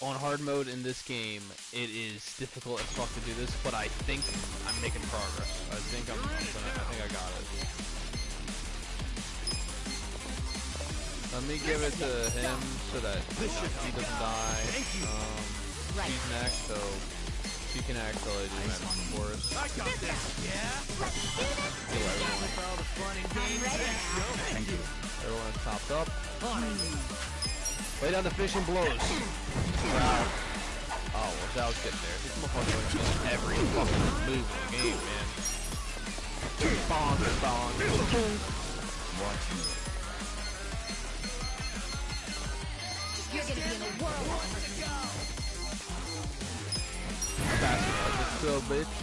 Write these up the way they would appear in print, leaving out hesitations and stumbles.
on hard mode in this game, it is difficult as fuck to do this, but I think I'm making progress. I think I got it. Let me give it to him so that he doesn't die. She's next, so she can actually do damage for us. I got this. Yeah. Kill everyone. Thank you. Everyone is topped up. Lay down the fish and blows. Oh, well, Zhao's getting there. This motherfucker's doing every fucking move in the game, man. Bong, bong. Watch me. You're gonna be in a whirlwind. Fast enough, so bitch.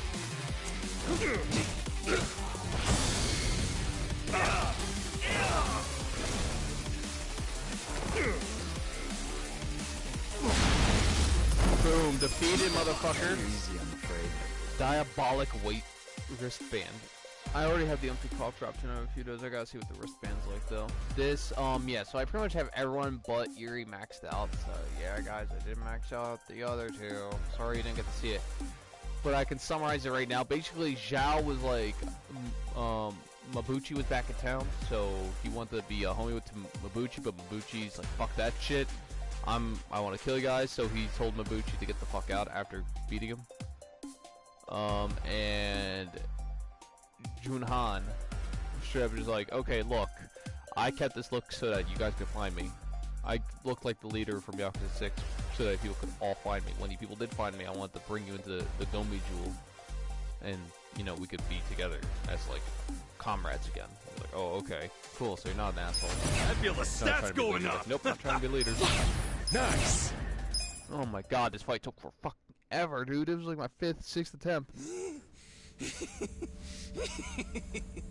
Boom, defeated, motherfucker. Easy, I'm afraid. Diabolic weight wristband. I already have the empty cough drop to know a few days. I gotta see what the wristband's like though. This, yeah, so I pretty much have everyone but Yuri maxed out. So yeah, guys, I did max out the other two. Sorry you didn't get to see it. But I can summarize it right now. Basically, Zhao was like, Mabuchi was back in town, so he wanted to be a homie with Mabuchi, but Mabuchi's like, fuck that shit. I want to kill you guys, so he told Mabuchi to get the fuck out after beating him. And Junhan straight up was like, okay, look, I kept this look so that you guys could find me. I looked like the leader from Yakuza 6 so that people could all find me. When you people did find me, I wanted to bring you into the Gomi Jewel, and, you know, we could be together as, like, comrades again. Like, oh, okay, cool, so you're not an asshole. I feel the stats going up! Like, nope, not trying to be leaders. Nice! Oh my god, this fight took for fucking ever, dude. It was like my 5th, 6th attempt.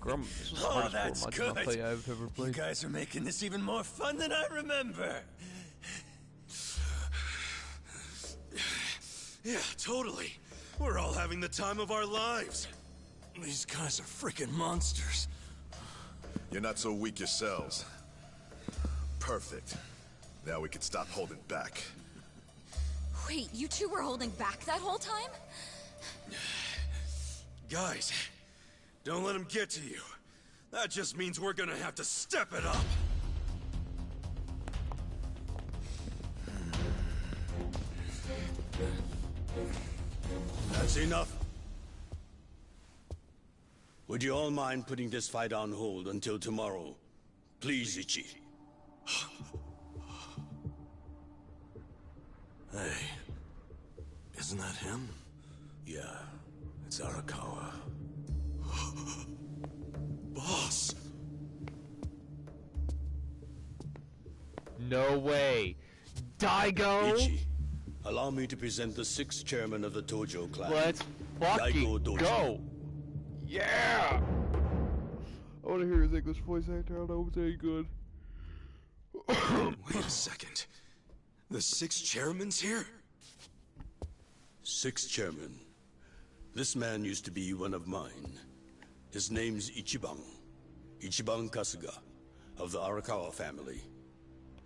Grum, this was the hardest that's Majima good. play I've ever played. You guys are making this even more fun than I remember. Yeah, totally. We're all having the time of our lives. These guys are freaking monsters. You're not so weak yourselves. Perfect. Now we can stop holding back. Wait, you two were holding back that whole time? Guys, don't let him get to you. That just means we're gonna have to step it up. That's enough. Would you all mind putting this fight on hold until tomorrow? Please, Ichi. Hey, isn't that him? Yeah, it's Arakawa. Boss! No way. Daigo? Ichi, allow me to present the 6th chairman of the Tojo clan. Let's fucking Daigo Doji. go. Yeah! I want to hear his English voice actor. I don't know if it's any good. Wait a second. The 6th chairman's here? 6th chairman. This man used to be one of mine. His name's Ichiban. Ichiban Kasuga, of the Arakawa family.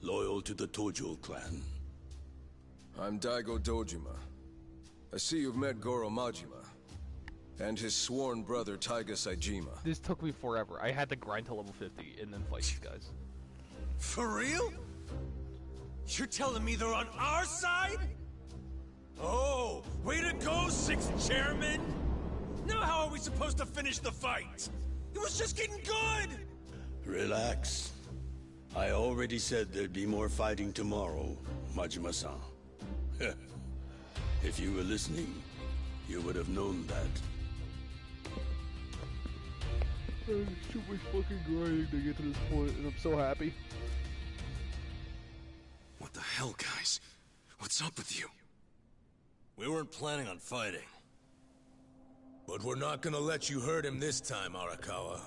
Loyal to the Tojo clan. I'm Daigo Dojima. I see you've met Goro Majima. And his sworn brother, Taiga Saejima. This took me forever. I had to grind to level 50 and then fight these guys. For real? You're telling me they're on our side? Oh, way to go, 6th chairman! Now how are we supposed to finish the fight? It was just getting good! Relax. I already said there'd be more fighting tomorrow, Majima-san. If you were listening, you would have known that. There's too much fucking grinding to get to this point, and I'm so happy. What the hell, guys? What's up with you? We weren't planning on fighting. But we're not gonna let you hurt him this time, Arakawa.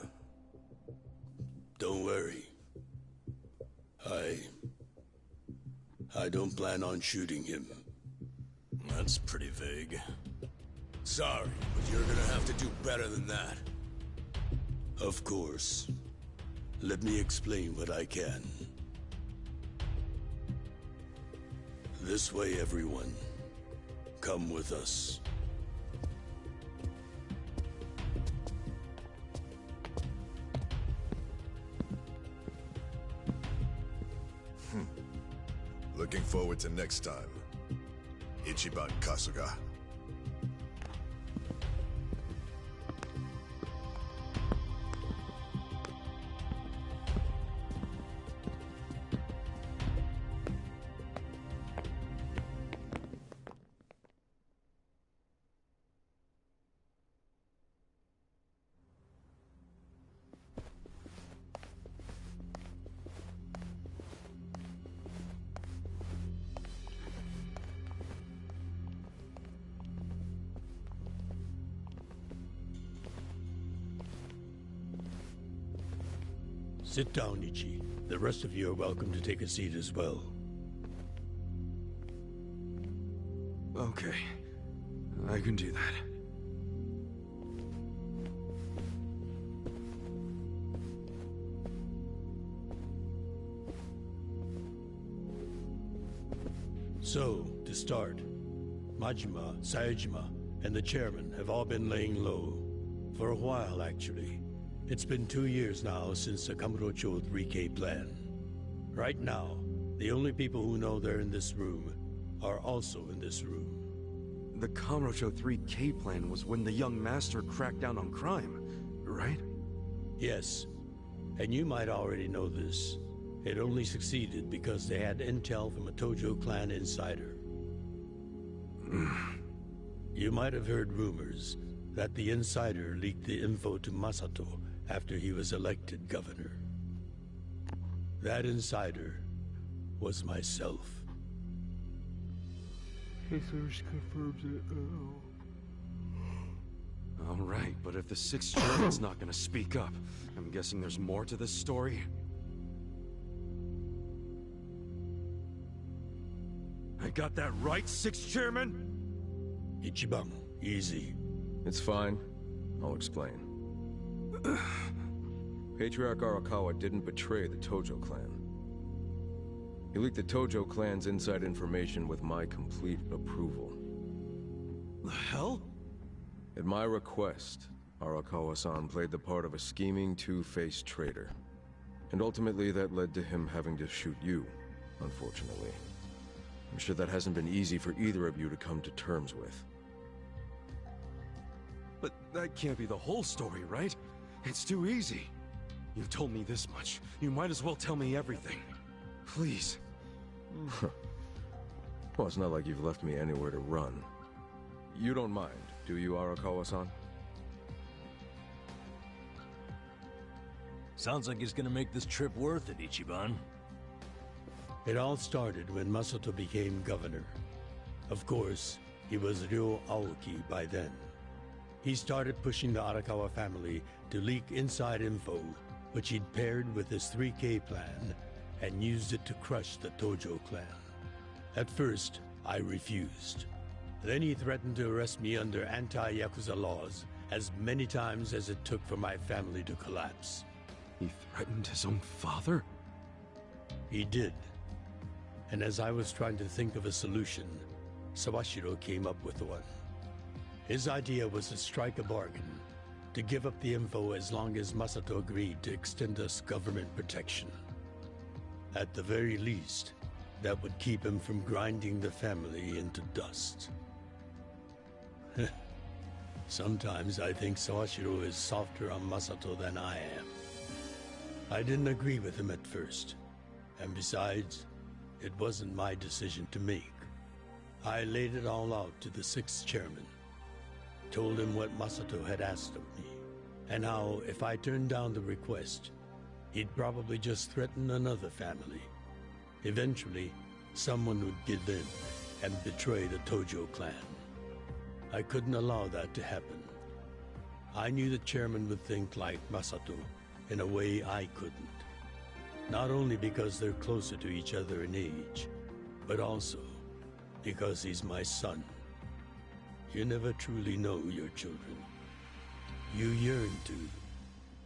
Don't worry. I don't plan on shooting him. That's pretty vague. Sorry, but you're gonna have to do better than that. Of course. Let me explain what I can. This way, everyone. Come with us. Looking forward to next time. Ichiban Kasuga. Sit down, Ichi. The rest of you are welcome to take a seat as well. Okay. I can do that. So, to start, Majima, Saejima, and the chairman have all been laying low. For a while, actually. It's been 2 years now since the Kamurocho 3K plan. Right now, the only people who know they're in this room are also in this room. The Kamurocho 3K plan was when the young master cracked down on crime, right? Yes, and you might already know this. It only succeeded because they had intel from a Tojo clan insider. You might have heard rumors that the insider leaked the info to Masato after he was elected governor. That insider was myself. His source confirms it. All right, but if the sixth chairman's not gonna speak up, I'm guessing there's more to this story. I got that right, sixth chairman? Ichiban, easy. It's fine. I'll explain. Patriarch Arakawa didn't betray the Tojo clan. He leaked the Tojo clan's inside information with my complete approval. The hell? At my request, Arakawa-san played the part of a scheming, two-faced traitor. And ultimately that led to him having to shoot you, unfortunately. I'm sure that hasn't been easy for either of you to come to terms with. But that can't be the whole story, right? It's too easy. You've told me this much. You might as well tell me everything. Please. Well, it's not like you've left me anywhere to run. You don't mind, do you, Arakawa-san? Sounds like it's gonna make this trip worth it, Ichiban. It all started when Masato became governor. Of course, he was Ryo Aoki by then. He started pushing the Arakawa family to leak inside info, which he'd paired with his 3K plan and used it to crush the Tojo clan. At first, I refused. Then he threatened to arrest me under anti-Yakuza laws as many times as it took for my family to collapse. He threatened his own father? He did. And as I was trying to think of a solution, Sawashiro came up with one. His idea was to strike a bargain, to give up the info as long as Masato agreed to extend us government protection. At the very least, that would keep him from grinding the family into dust. Sometimes I think Sawashiro is softer on Masato than I am. I didn't agree with him at first, and besides, it wasn't my decision to make. I laid it all out to the sixth chairman, told him what Masato had asked of me, and how if I turned down the request, he'd probably just threaten another family. Eventually, someone would give in and betray the Tojo clan. I couldn't allow that to happen. I knew the chairman would think like Masato in a way I couldn't. Not only because they're closer to each other in age, but also because he's my son. You never truly know your children. You yearn to,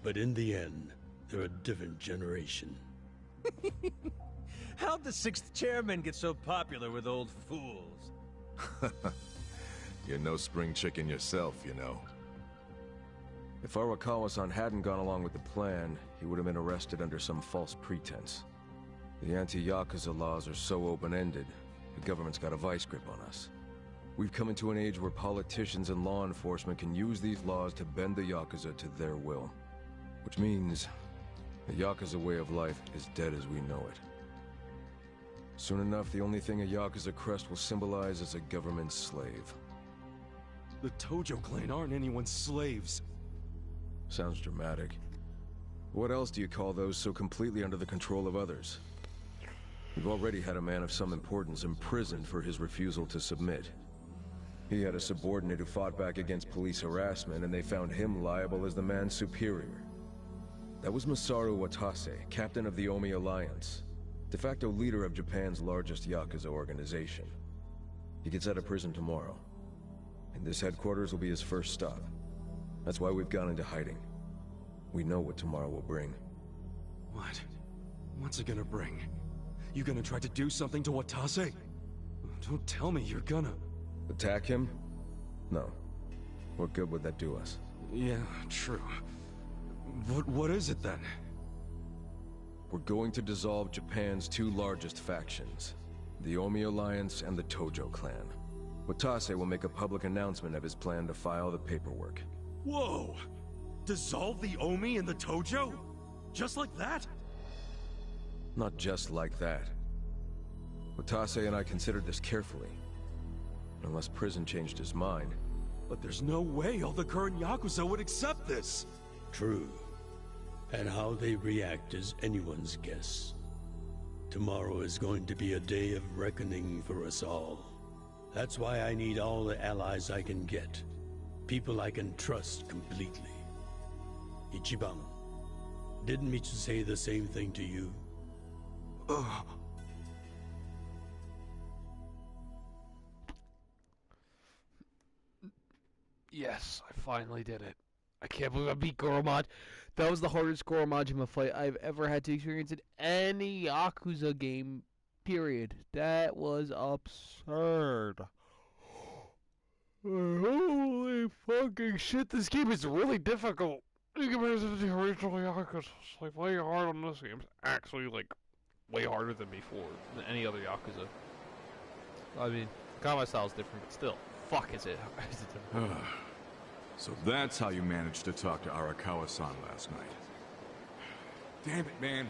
but in the end, they're a different generation. How'd the 6th chairman get so popular with old fools? You're no spring chicken yourself, you know. If Arakawa-san hadn't gone along with the plan, he would have been arrested under some false pretense. The anti-Yakuza laws are so open-ended, the government's got a vice grip on us. We've come into an age where politicians and law enforcement can use these laws to bend the Yakuza to their will. Which means, the Yakuza way of life is dead as we know it. Soon enough, the only thing a Yakuza crest will symbolize is a government slave. The Tojo clan aren't anyone's slaves. Sounds dramatic. What else do you call those so completely under the control of others? We've already had a man of some importance imprisoned for his refusal to submit. He had a subordinate who fought back against police harassment, and they found him liable as the man's superior. That was Masaru Watase, captain of the Omi Alliance, de facto leader of Japan's largest Yakuza organization. He gets out of prison tomorrow, and this headquarters will be his first stop. That's why we've gone into hiding. We know what tomorrow will bring. What? What's it gonna bring? You gonna try to do something to Watase? Don't tell me you're gonna... Attack him? No. What good would that do us? Yeah, true. What is it then? We're going to dissolve Japan's two largest factions, the Omi Alliance and the Tojo clan. Watase will make a public announcement of his plan to file the paperwork. Whoa! Dissolve the Omi and the Tojo? Just like that? Not just like that. Watase and I considered this carefully. Unless prison changed his mind. But there's no way all the current Yakuza would accept this! True. And how they react is anyone's guess. Tomorrow is going to be a day of reckoning for us all. That's why I need all the allies I can get. People I can trust completely. Ichiban, didn't Michi say the same thing to you? Yes, I finally did it. I can't believe I beat Goromaj. That was the hardest Goromajima fight I've ever had to experience in any Yakuza game, period. That was absurd. Holy fucking shit, this game is really difficult. In comparison to the original Yakuza, it's like way hard on this game. It's actually like way harder than before, than any other Yakuza. I mean, combat style is different, but still, fuck is it different. So that's how you managed to talk to Arakawa-san last night. Damn it, man.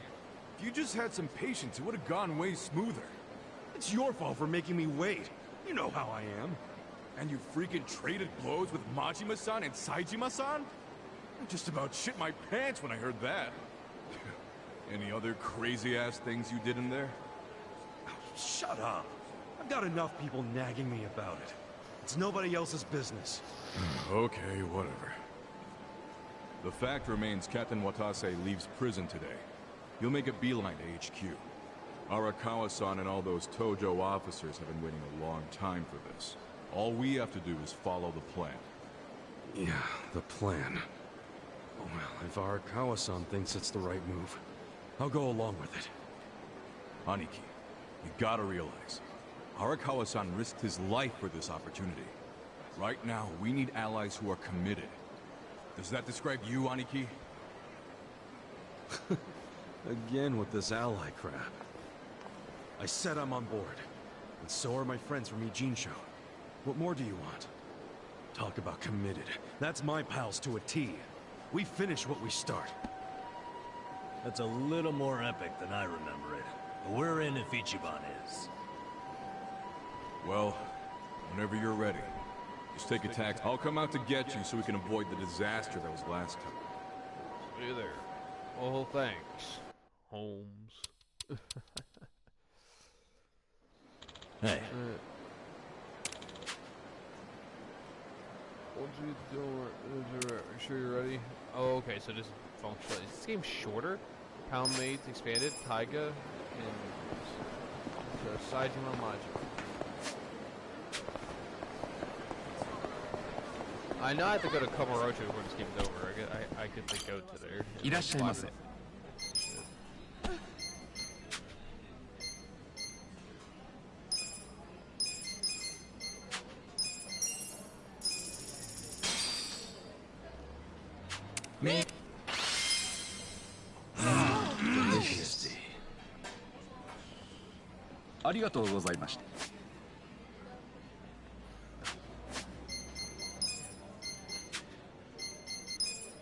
If you just had some patience, it would have gone way smoother. It's your fault for making me wait. You know how I am. And you freaking traded blows with Majima-san and Saejima-san? I just about shit my pants when I heard that. Any other crazy-ass things you did in there? Shut up. I've got enough people nagging me about it. It's nobody else's business. Okay, whatever. The fact remains Captain Watase leaves prison today. He'll make a beeline to HQ. Arakawa-san and all those Tojo officers have been waiting a long time for this. All we have to do is follow the plan. Yeah, the plan. Well, if Arakawa-san thinks it's the right move, I'll go along with it. Aniki, you gotta realize, Arakawa-san risked his life for this opportunity. Right now, we need allies who are committed. Does that describe you, Aniki? Again with this ally crap. I said I'm on board. And so are my friends from Ijincho. What more do you want? Talk about committed. That's my pals to a T. We finish what we start. That's a little more epic than I remember it. But we're in if Ichiban is. Well, whenever you're ready. Just take a taxi. I'll come out to get you so we can avoid the disaster that was last time. See you there. Oh, thanks, Holmes. Hey. What you doing? Are you sure you're ready? Oh, okay, so this is functional. Is this game shorter? Pound Maids expanded, Taiga, and Saejima Majima. I know I have to go to Kamurocho before this game's over. I get to go to there. いらっしゃいませ。Delicious. ありがとうございました。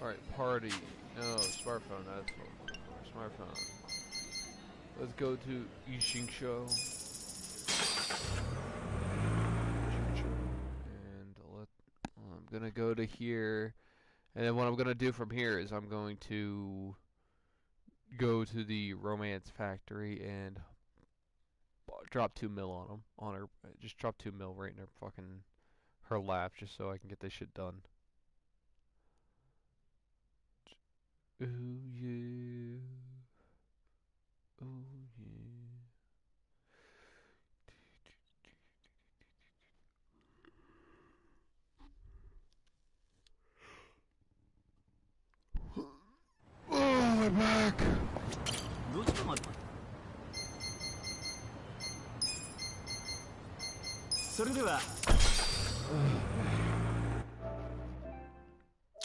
Alright, party. No, smartphone, that's what smartphone. Let's go to Ishinsho. And I'm gonna go to here. And then what I'm gonna do from here is I'm going to go to the romance factory and drop 2 mil on them, on her. Just drop 2 mil right in her fucking her lap, just so I can get this shit done. Ooh yeah. Ooh yeah. Oh, my back.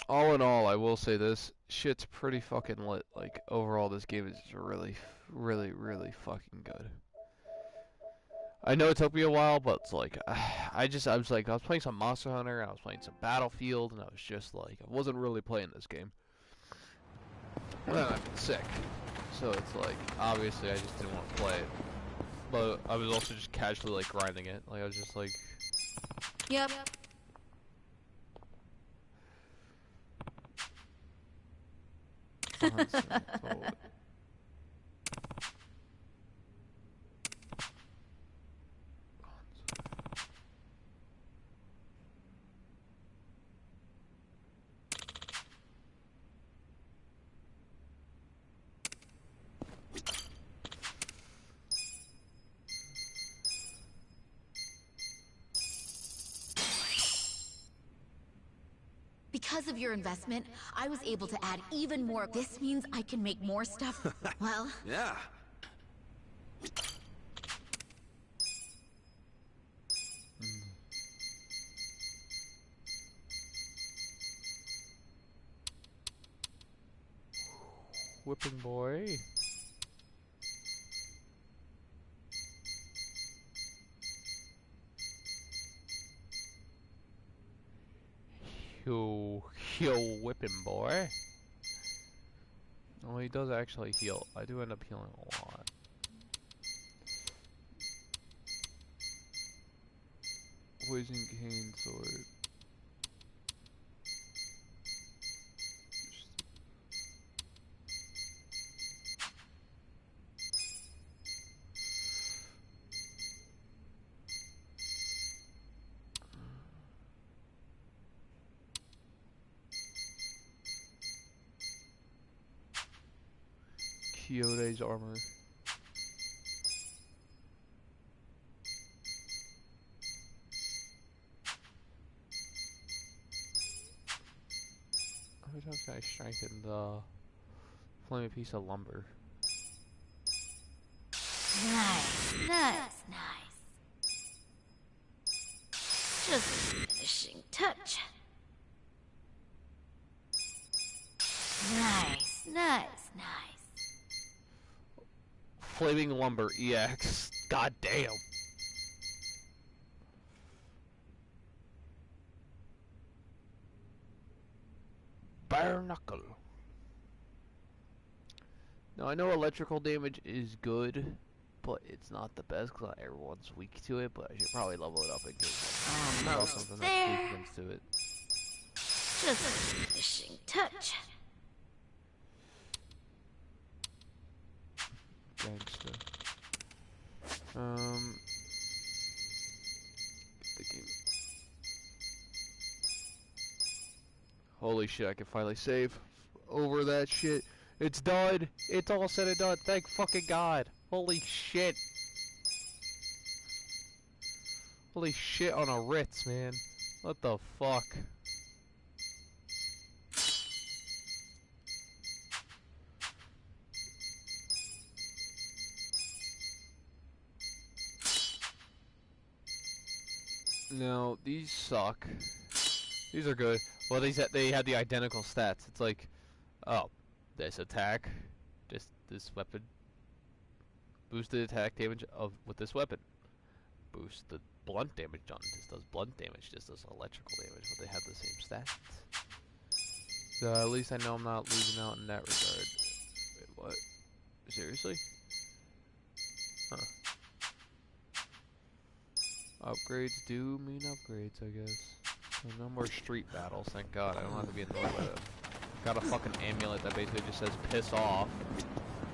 All in all, I will say this shit's pretty fucking lit. Like, overall, this game is really, really, really fucking good. I know it took me a while, but it's like, I was playing some Monster Hunter, and I was playing some Battlefield, and I was just like, I wasn't really playing this game. And then I've been sick. So it's like, obviously I just didn't want to play it. But I was also just casually like grinding it. Like, I was just like... Yep. Because of your investment, I was able to add even more. This means I can make more stuff. Well... Yeah. Whipping boy. Yo, whipping boy. Oh, he does actually heal. I do end up healing a lot. Poison cane sword. Kyoto's armor. How many times can I strengthen the flaming piece of lumber? Nice, nice, nice. Just finishing touch. Nice, nice, nice. Flaming lumber EX. God damn. Bare knuckle. Now I know electrical damage is good, but it's not the best because not everyone's weak to it. But I should probably level it up and get something that's weak against it. Just finishing touch. Gangster. Get the game. Holy shit! I can finally save over that shit. It's done. It's all said and done. Thank fucking God. Holy shit. Holy shit on a Ritz, man. What the fuck? No, these suck. These are good. Well, they had the identical stats. It's like Oh, this attack, this weapon. Boost the attack damage with this weapon. Boost the blunt damage on this does blunt damage. This does electrical damage, but they have the same stats. So at least I know I'm not losing out in that regard. Wait, what? Seriously? Huh. Upgrades do mean upgrades, I guess. So no more street battles, thank God. I don't have to be annoyed by them. Got a fucking amulet that basically just says piss off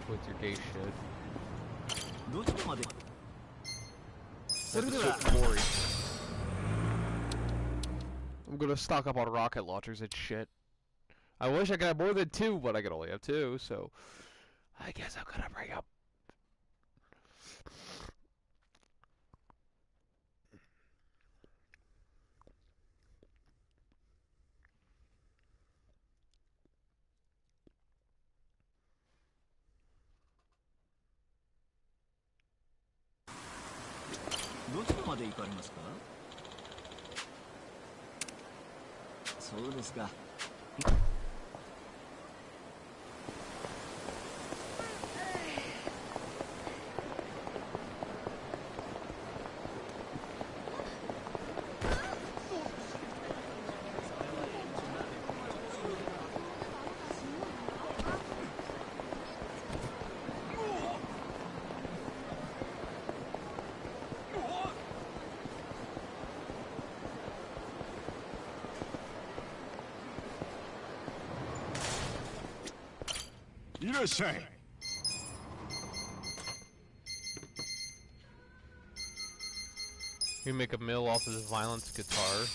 with your gay shit. That's a bit gory. I'm gonna stock up on rocket launchers and shit. I wish I could have more than 2, but I can only have 2, so I guess I'm gonna bring up. You make a mill off of this violence guitar.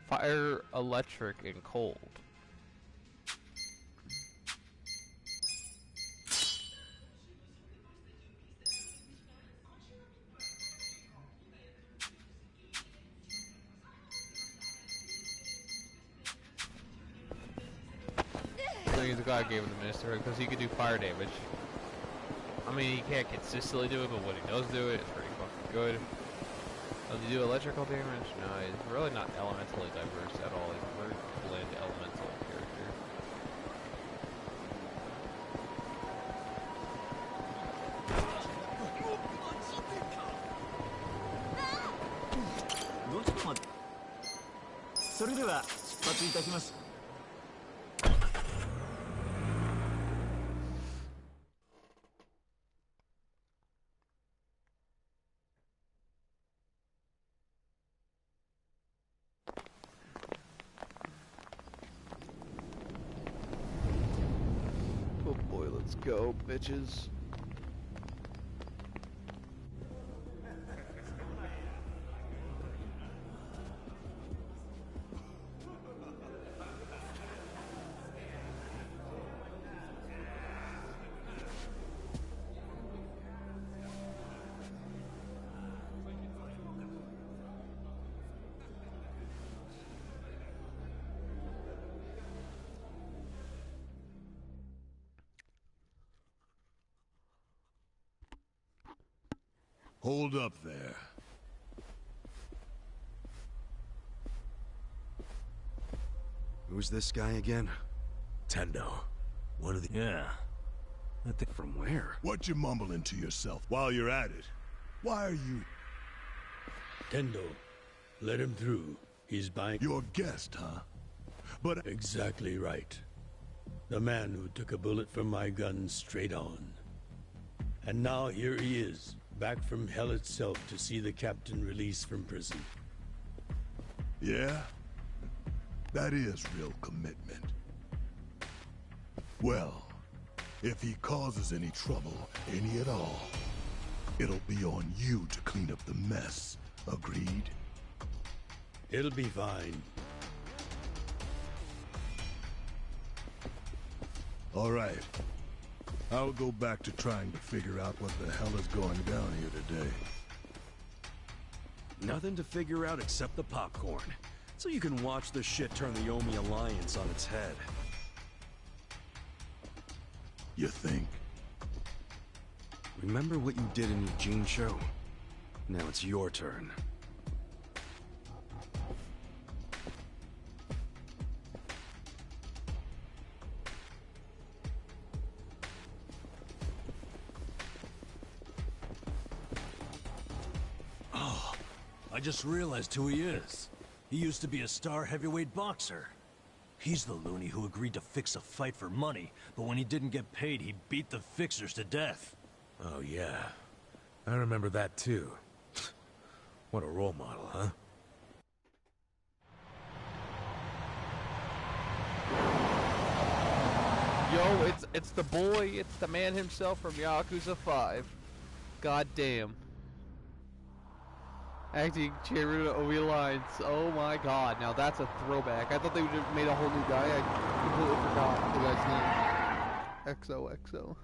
Fire, electric, and cold. I think the guy gave him the minister because he could do fire damage. I mean, he can't consistently do it, but when he does do it, it's pretty fucking good. Does he do electrical damage? No, he's really not elementally diverse at all. He's a very bland elemental character. Oh boy, let's go, bitches. Hold up there. Who's this guy again? Tendo. One of the... Yeah. From where? What you mumbling to yourself while you're at it? Why are you... Tendo, let him through. He's buying... Your guest, huh? But... Exactly right. The man who took a bullet from my gun straight on. And now here he is, back from hell itself to see the captain released from prison. Yeah? That is real commitment. Well, if he causes any trouble, any at all, it'll be on you to clean up the mess. Agreed? It'll be fine. All right. I'll go back to trying to figure out what the hell is going down here today. Nothing to figure out except the popcorn. So you can watch the shit turn the Omi Alliance on its head. You think? Remember what you did in Eugene show? Now it's your turn. Oh, I just realized who he is. He used to be a star heavyweight boxer. He's the loony who agreed to fix a fight for money, but when he didn't get paid, he beat the fixers to death. Oh, yeah. I remember that, too. What a role model, huh? Yo, it's the boy, it's the man himself from Yakuza 5. God damn. Acting chairman of Omi Alliance. Oh my god, now that's a throwback. I thought they would have made a whole new guy. I completely forgot the guy's name. XOXO.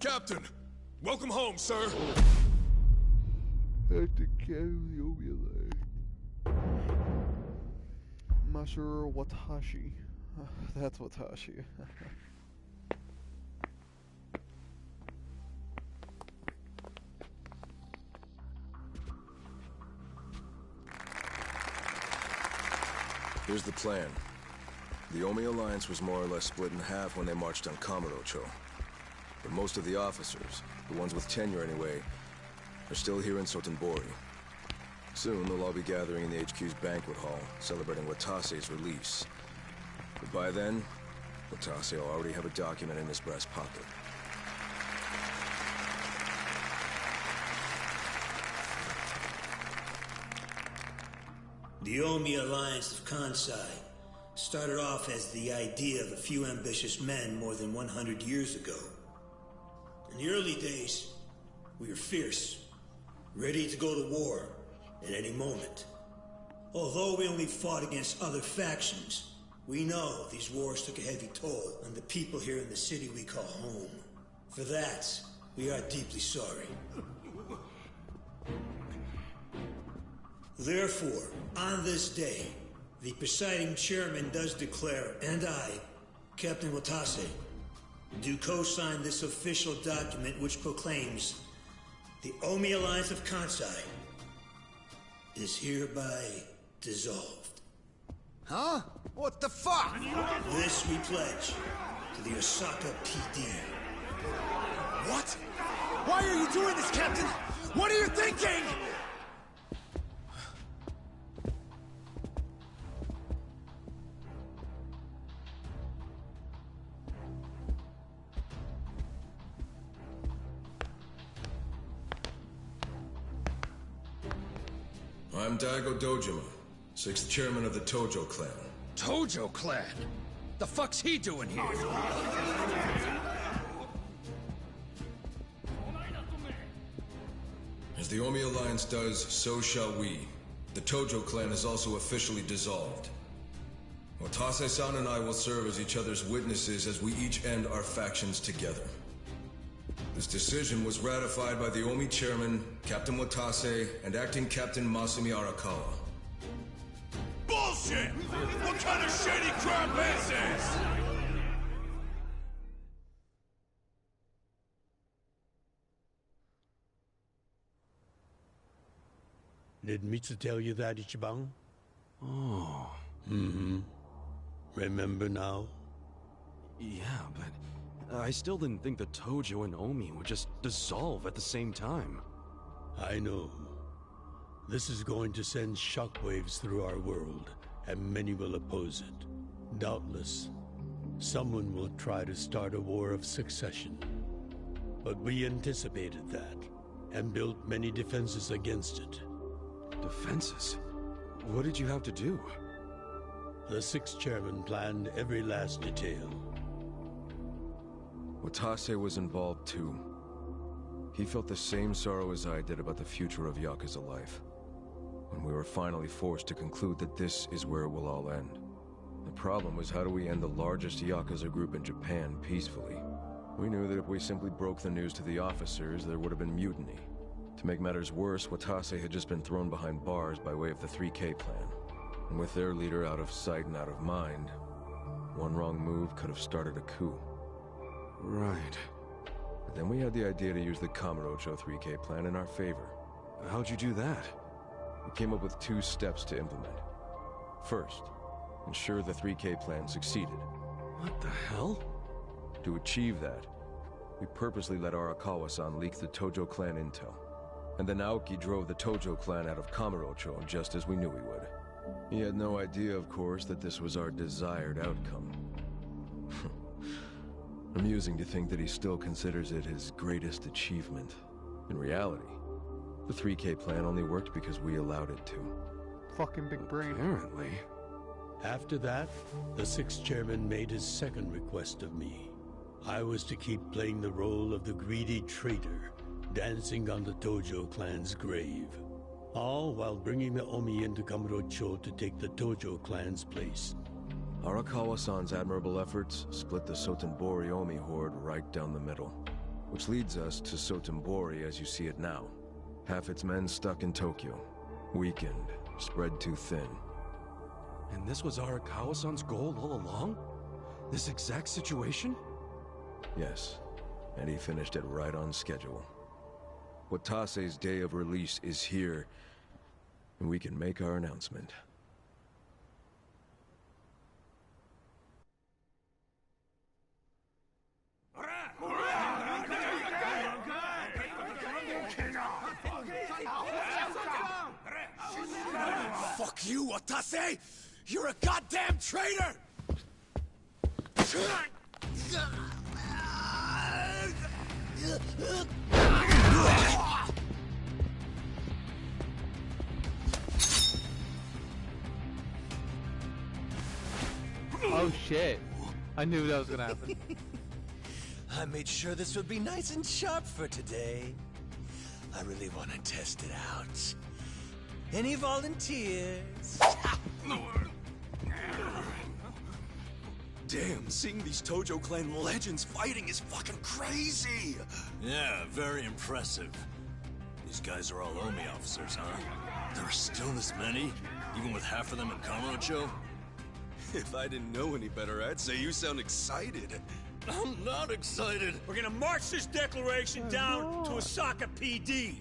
Captain! Welcome home, sir! Acting chairman of the Omi Alliance. Masaru Watashi. That's Watashi. Here's the plan. The Omi Alliance was more or less split in half when they marched on Kamurocho. But most of the officers, the ones with tenure anyway, are still here in Sotenbori. Soon they'll all be gathering in the HQ's banquet hall, celebrating Watase's release. But by then, Watase will already have a document in his breast pocket. The Omi Alliance of Kansai started off as the idea of a few ambitious men more than 100 years ago. In the early days, we were fierce, ready to go to war at any moment. Although we only fought against other factions, we know these wars took a heavy toll on the people here in the city we call home. For that, we are deeply sorry. Therefore, on this day, the presiding chairman does declare, and I, Captain Watase, do co-sign this official document which proclaims the Omi Alliance of Kansai is hereby dissolved. Huh? What the fuck? This we pledge to the Osaka PD. What? Why are you doing this, Captain? What are you thinking? I'm Daigo Dojima, 6th chairman of the Tojo clan. Tojo clan? The fuck's he doing here? As the Omi Alliance does, so shall we. The Tojo clan is also officially dissolved. Watase-san and I will serve as each other's witnesses as we each end our factions together. This decision was ratified by the Omi chairman, Captain Watase, and acting Captain Masumi Arakawa. Bullshit! What kind of shady crap is this? Did Mitsu tell you that, Ichiban? Oh. Mm-hmm. Remember now? Yeah, but I still didn't think that Tojo and Omi would just dissolve at the same time. I know. This is going to send shockwaves through our world, and many will oppose it. Doubtless, someone will try to start a war of succession. But we anticipated that, and built many defenses against it. Defenses? What did you have to do? The sixth chairman planned every last detail. Watase was involved too. He felt the same sorrow as I did about the future of Yakuza life. When we were finally forced to conclude that this is where it will all end. The problem was, how do we end the largest Yakuza group in Japan peacefully? We knew that if we simply broke the news to the officers, there would have been mutiny. To make matters worse, Watase had just been thrown behind bars by way of the 3K plan. And with their leader out of sight and out of mind, one wrong move could have started a coup. Right. But then we had the idea to use the Kamurocho 3K plan in our favor. How'd you do that? We came up with 2 steps to implement. First, ensure the 3K plan succeeded. What the hell? To achieve that, we purposely let Arakawa-san leak the Tojo clan intel. And then Aoki drove the Tojo clan out of Kamurocho just as we knew he would. He had no idea, of course, that this was our desired outcome. Amusing to think that he still considers it his greatest achievement. In reality, the 3K plan only worked because we allowed it to. Fucking big brain. Apparently. After that, the sixth chairman made his second request of me. I was to keep playing the role of the greedy traitor, dancing on the Tojo clan's grave. All while bringing the Omi into Kamurocho to take the Tojo clan's place. Arakawa-san's admirable efforts split the Sotenbori Omi horde right down the middle. Which leads us to Sotenbori as you see it now. Half its men stuck in Tokyo. Weakened, spread too thin. And this was Arakawa-san's goal all along? This exact situation? Yes, and he finished it right on schedule. Watase's day of release is here, and we can make our announcement. Fuck you, Watase! You're a goddamn traitor! Oh shit. I knew that was gonna happen. I made sure this would be nice and sharp for today. I really want to test it out. Any volunteers? Damn, seeing these Tojo clan legends fighting is fucking crazy! Yeah, very impressive. These guys are all Omi officers, huh? There are still this many? Even with half of them in Kamurocho? If I didn't know any better, I'd say you sound excited. I'm not excited. We're gonna march this declaration down to Osaka PD.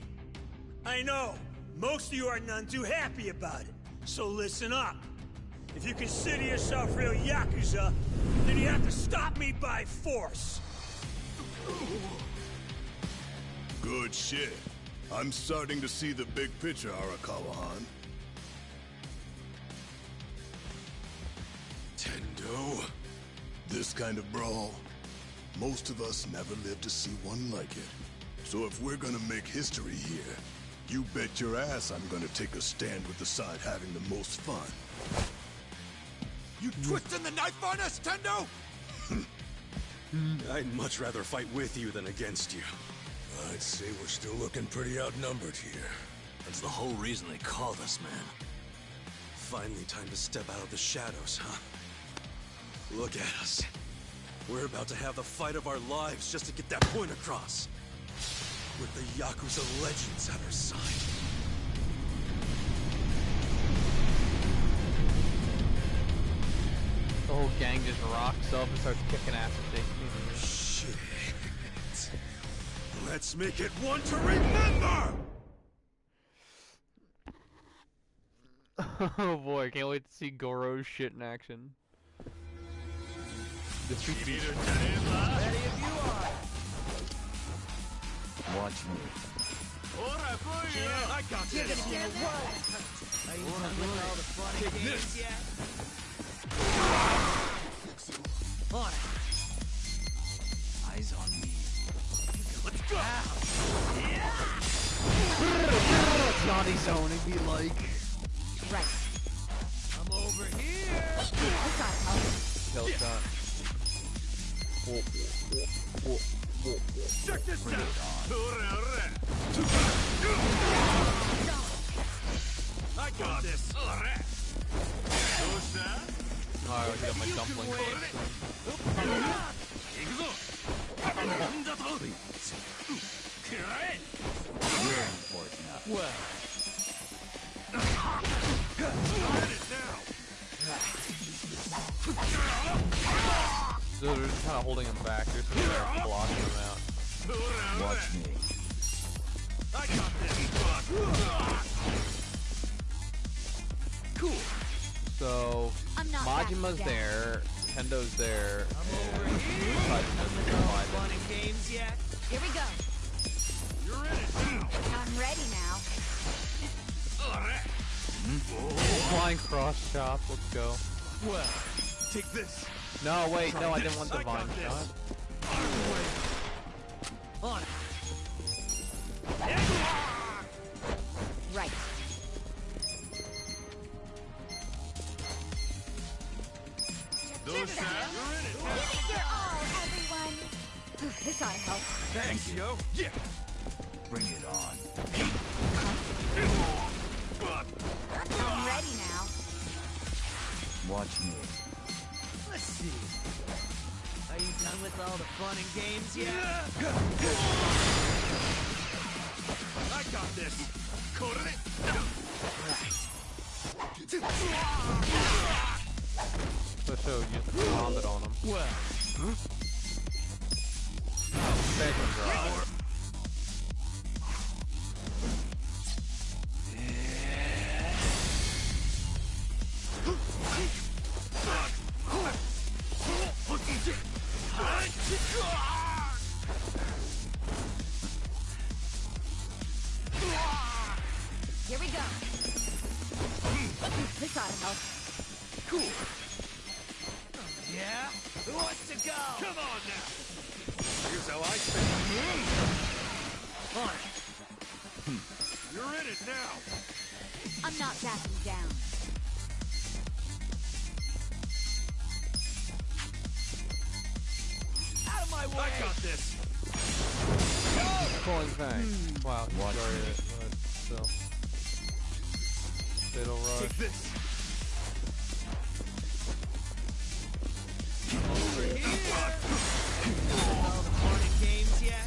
I know, most of you are none too happy about it. So listen up. If you consider yourself real Yakuza, then you have to stop me by force. Good shit. I'm starting to see the big picture, Arakawa-han. Tendo. This kind of brawl, most of us never lived to see one like it. So if we're gonna make history here, you bet your ass I'm gonna take a stand with the side having the most fun. You twisting the knife on us, Tendo? I'd much rather fight with you than against you. I'd say we're still looking pretty outnumbered here. That's the whole reason they called us, man. Finally time to step out of the shadows, huh? Look at us. We're about to have the fight of our lives just to get that point across. With the Yakuza legends at our side. The whole gang just rocks up and starts kicking ass at Shit. Let's make it one to remember! Oh boy, can't wait to see Goro's shit in action. This should be... Ready if you are. Watch me. I got this. You're gonna be in a whirl. Are you done with all the fun and games yet? On it. Eyes on me. Let's go. Naughty zone, it'd be like... Right. I'm over here. I got help. Kill shot. Check this out. I got this. Alright, I got my dumpling. Well. So they're just kind of holding him back. They're just blocking him out. Watch me. I got this. Cool. So I'm not Majima's backing down. there, Kendo's there, I'm and over here. Fun and games yet? Here we go. You're in it now. I'm ready now. Flying cross chop. Let's go. Well, take this. No, wait, no, I didn't want the I got vine this. shot. On it. Right. Those sound. You're in it. Give it your all, everyone. This ought to help. Thanks, yo. Yeah. Bring it on. I'm ready now. Watch me. Let's see. Are you done with all the fun and games yet? I got this. So you just bombed on him. Well. Second drop. Here we go. This ought to help. Cool. Yeah? Who wants to go? Come on now. Here's how I spin. On it. You're in it now. I'm not backing down. Out of my way. I got this. Pulling bang. Wow, he Watch started me. it, but still. Fatal rush. Take this. All the fun and games yet?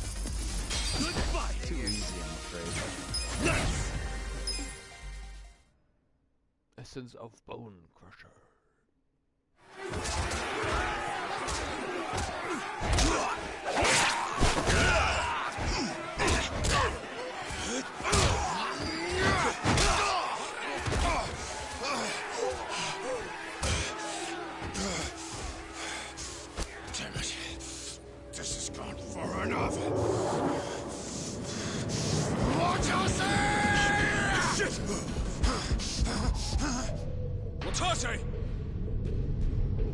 Good fight. Too easy, I'm afraid. Nice. Essence of Bone Crusher. Damn it. This has gone far enough. Shit! Watase!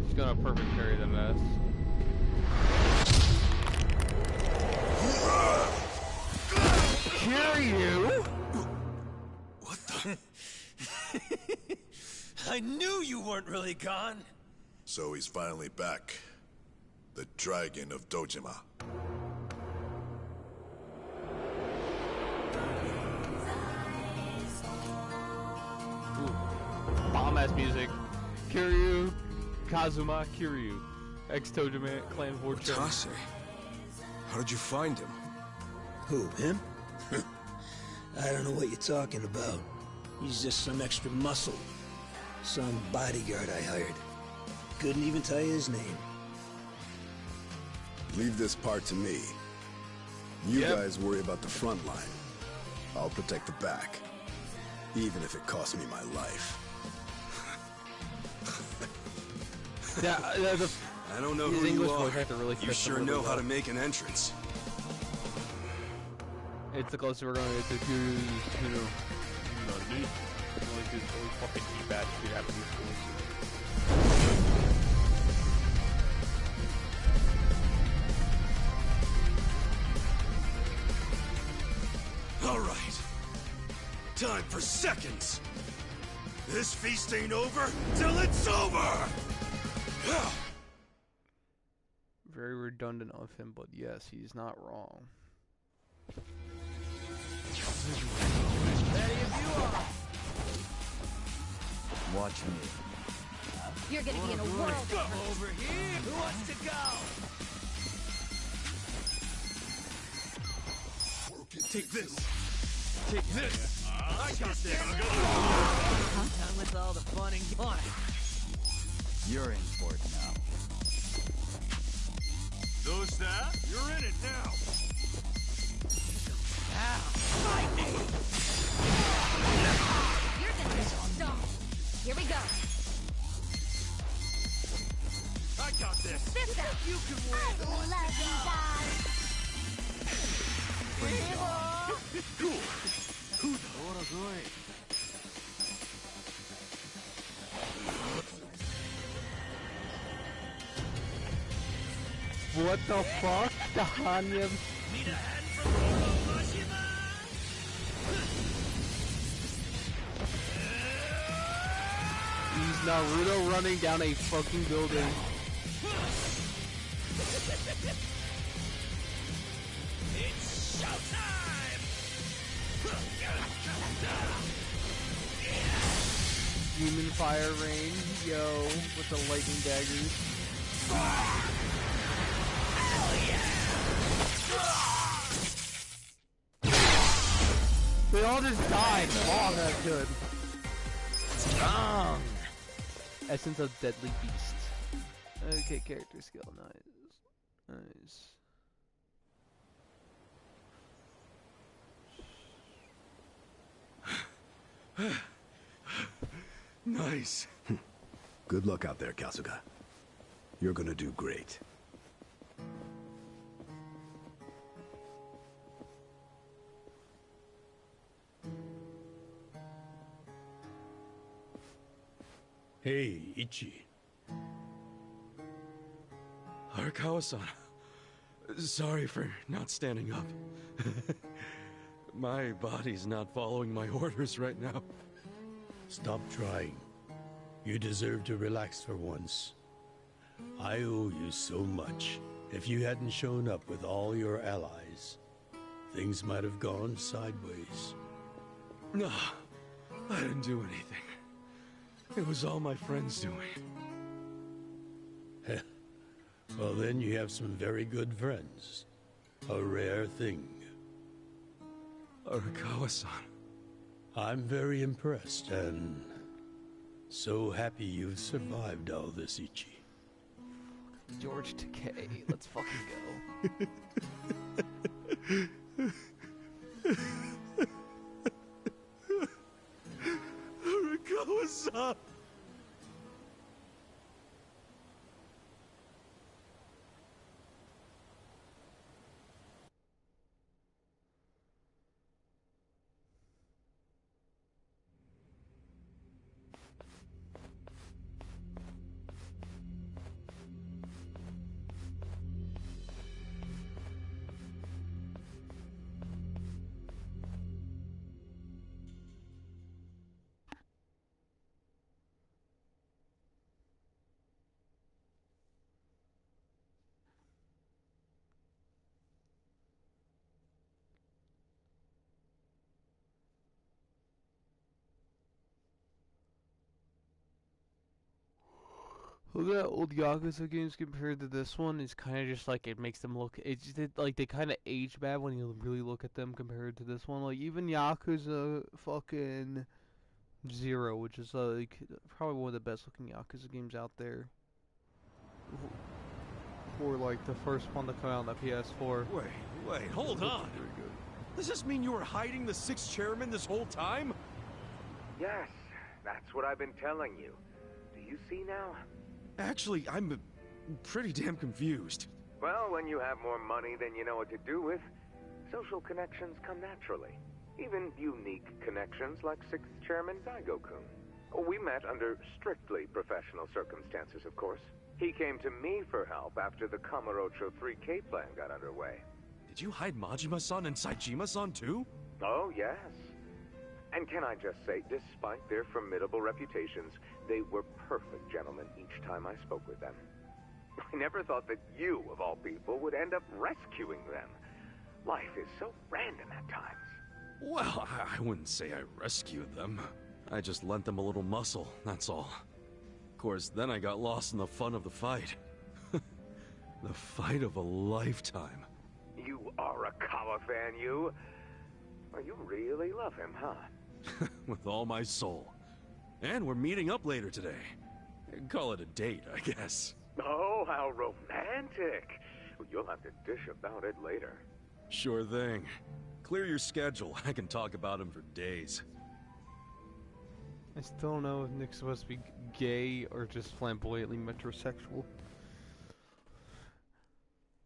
He's gonna perfect carry the mess. Kiryu? What the? I knew you weren't really gone. So he's finally back. The Dragon of Dojima. Bomb-ass music. Kiryu, Kazuma, Kiryu. Ex-Tojima clan fortune. Watase. How did you find him? Who, him? I don't know what you're talking about. He's just some extra muscle. Some bodyguard I hired. Couldn't even tell you his name. Leave this part to me. You guys worry about the front line. I'll protect the back. Even if it costs me my life. Yeah, I don't know his who English you voice are. actor really You fits him sure really know how well. to make an entrance. It's the closest we're going to get to Yakuza. Only fucking bad shit happening. All right. Time for seconds. This feast ain't over till it's over. Very redundant of him, but yes, he's not wrong. Ready if you are. Watch me. You're gonna be in a world of hurt. Over here! Who wants to go? Take this. Take this. I got this. Done with all the fun and fun. You're in for it now. Who's that? You're in it now. You're gonna be stoned. Here we go. I got this. This out. You can win. I love you guys. Cool. What the fuck? Tanya? Need a hand from Mashima? He's Naruto running down a fucking building. It's showtime! Demon fire rain, yo, with the lightning daggers. They all just died. Oh, that's good. Strong! Essence of Deadly Beast. Okay, character skill, nice. Nice. Nice. Good luck out there, Kasuga. You're gonna do great. Hey, Ichi. Arakawa-san. Sorry for not standing up. My body's not following my orders right now. Stop trying. You deserve to relax for once. I owe you so much. If you hadn't shown up with all your allies, things might have gone sideways. No, I didn't do anything. It was all my friends doing. Well, then you have some very good friends. A rare thing. Arakawa-san. I'm very impressed and so happy you've survived all this, Ichi. George Takei, let's fucking go. Arakawa-san! Look at old Yakuza games compared to this one. It's kind of just like it makes them look. It's just like they kind of age bad when you really look at them compared to this one. Like even Yakuza fucking 0, which is like probably one of the best looking Yakuza games out there. For like the first one to come out on the PS4. Wait, hold on. Does this mean you were hiding the 6th chairman this whole time? Yes, that's what I've been telling you. Do you see now? Actually, I'm pretty damn confused. Well, when you have more money than you know what to do with, social connections come naturally. Even unique connections like 6th Chairman Daigo-kun. We met under strictly professional circumstances, of course. He came to me for help after the Kamurocho 3K plan got underway. Did you hide Majima-san and Saejima-san too? Oh, yes. And can I just say, despite their formidable reputations, they were perfect gentlemen each time I spoke with them. I never thought that you, of all people, would end up rescuing them. Life is so random at times. Well, I wouldn't say I rescued them. I just lent them a little muscle, that's all. Of course, then I got lost in the fun of the fight. The fight of a lifetime. You are a Kawa fan, you. Well, you really love him, huh? With all my soul. And we're meeting up later today. Call it a date, I guess. Oh, how romantic. You'll have to dish about it later. Sure thing. Clear your schedule. I can talk about him for days. I still don't know if Nick's supposed to be gay or just flamboyantly metrosexual.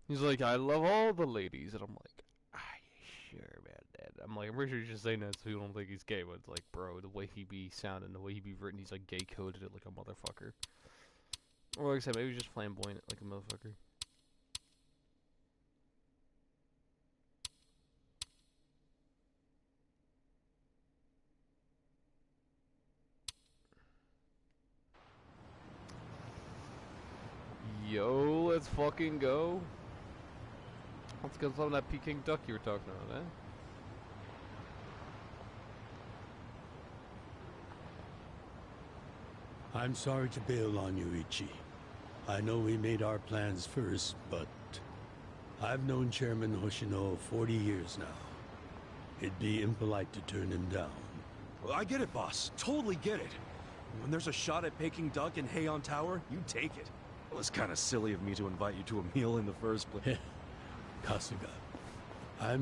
He's like, I love all the ladies, and I'm like, are you sure about that? I'm like, I'm pretty sure he's just saying that so you don't think he's gay, but it's like, bro, the way he be sounding, the way he be written, he's like gay-coded it like a motherfucker. Or like I said, maybe he's just flamboyant like a motherfucker. Yo, let's fucking go. Let's get some of that Peking duck you were talking about, eh? I'm sorry to bail on you, Ichi. I know we made our plans first, but I've known Chairman Hoshino 40 years now. It'd be impolite to turn him down. Well, I get it, boss. Totally get it. When there's a shot at Peking duck in Heian Tower, you take it. It was kind of silly of me to invite you to a meal in the first place. Kasuga, I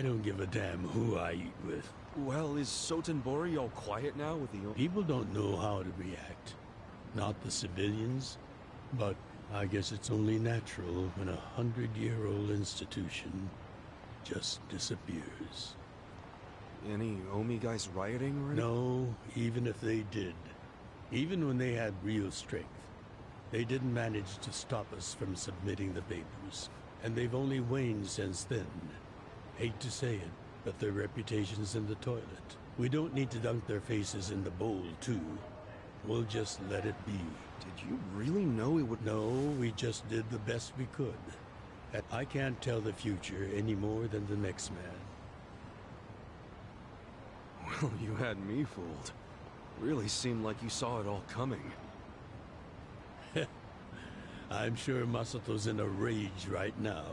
don't give a damn who I eat with. Well, is Sotenbori all quiet now with the... People don't know how to react. Not the civilians, but I guess it's only natural when a 100-year-old institution just disappears. Any Omi guys rioting or anything? No, even if they did. Even when they had real strength. They didn't manage to stop us from submitting the papers. And they've only waned since then. Hate to say it, but their reputation's in the toilet. We don't need to dunk their faces in the bowl, too. We'll just let it be. Did you really know it would... No, we just did the best we could. And I can't tell the future any more than the next man. Well, you had me fooled. Really seemed like you saw it all coming. I'm sure Masato's in a rage right now.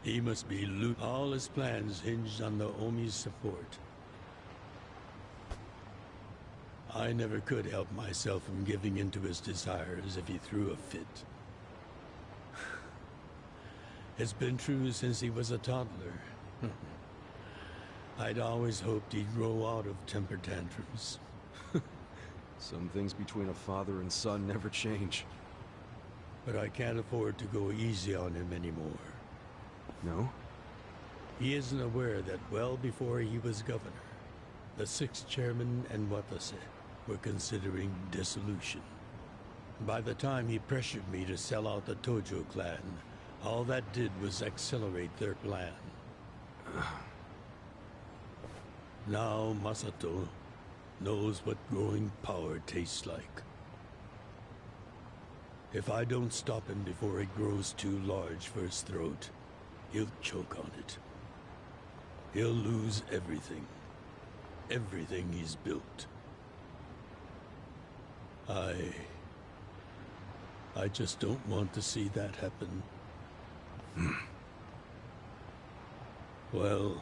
He must be all his plans hinged on the Omi's support. I never could help myself from giving in to his desires if he threw a fit. It's been true since he was a toddler. I'd always hoped he'd grow out of temper tantrums. Some things between a father and son never change. But I can't afford to go easy on him anymore. No? He isn't aware that well before he was governor, the 6th chairman and Watase were considering dissolution. By the time he pressured me to sell out the Tojo clan, all that did was accelerate their plan. Now Masato knows what growing power tastes like. If I don't stop him before it grows too large for his throat, he'll choke on it. He'll lose everything. Everything he's built. I just don't want to see that happen. Well,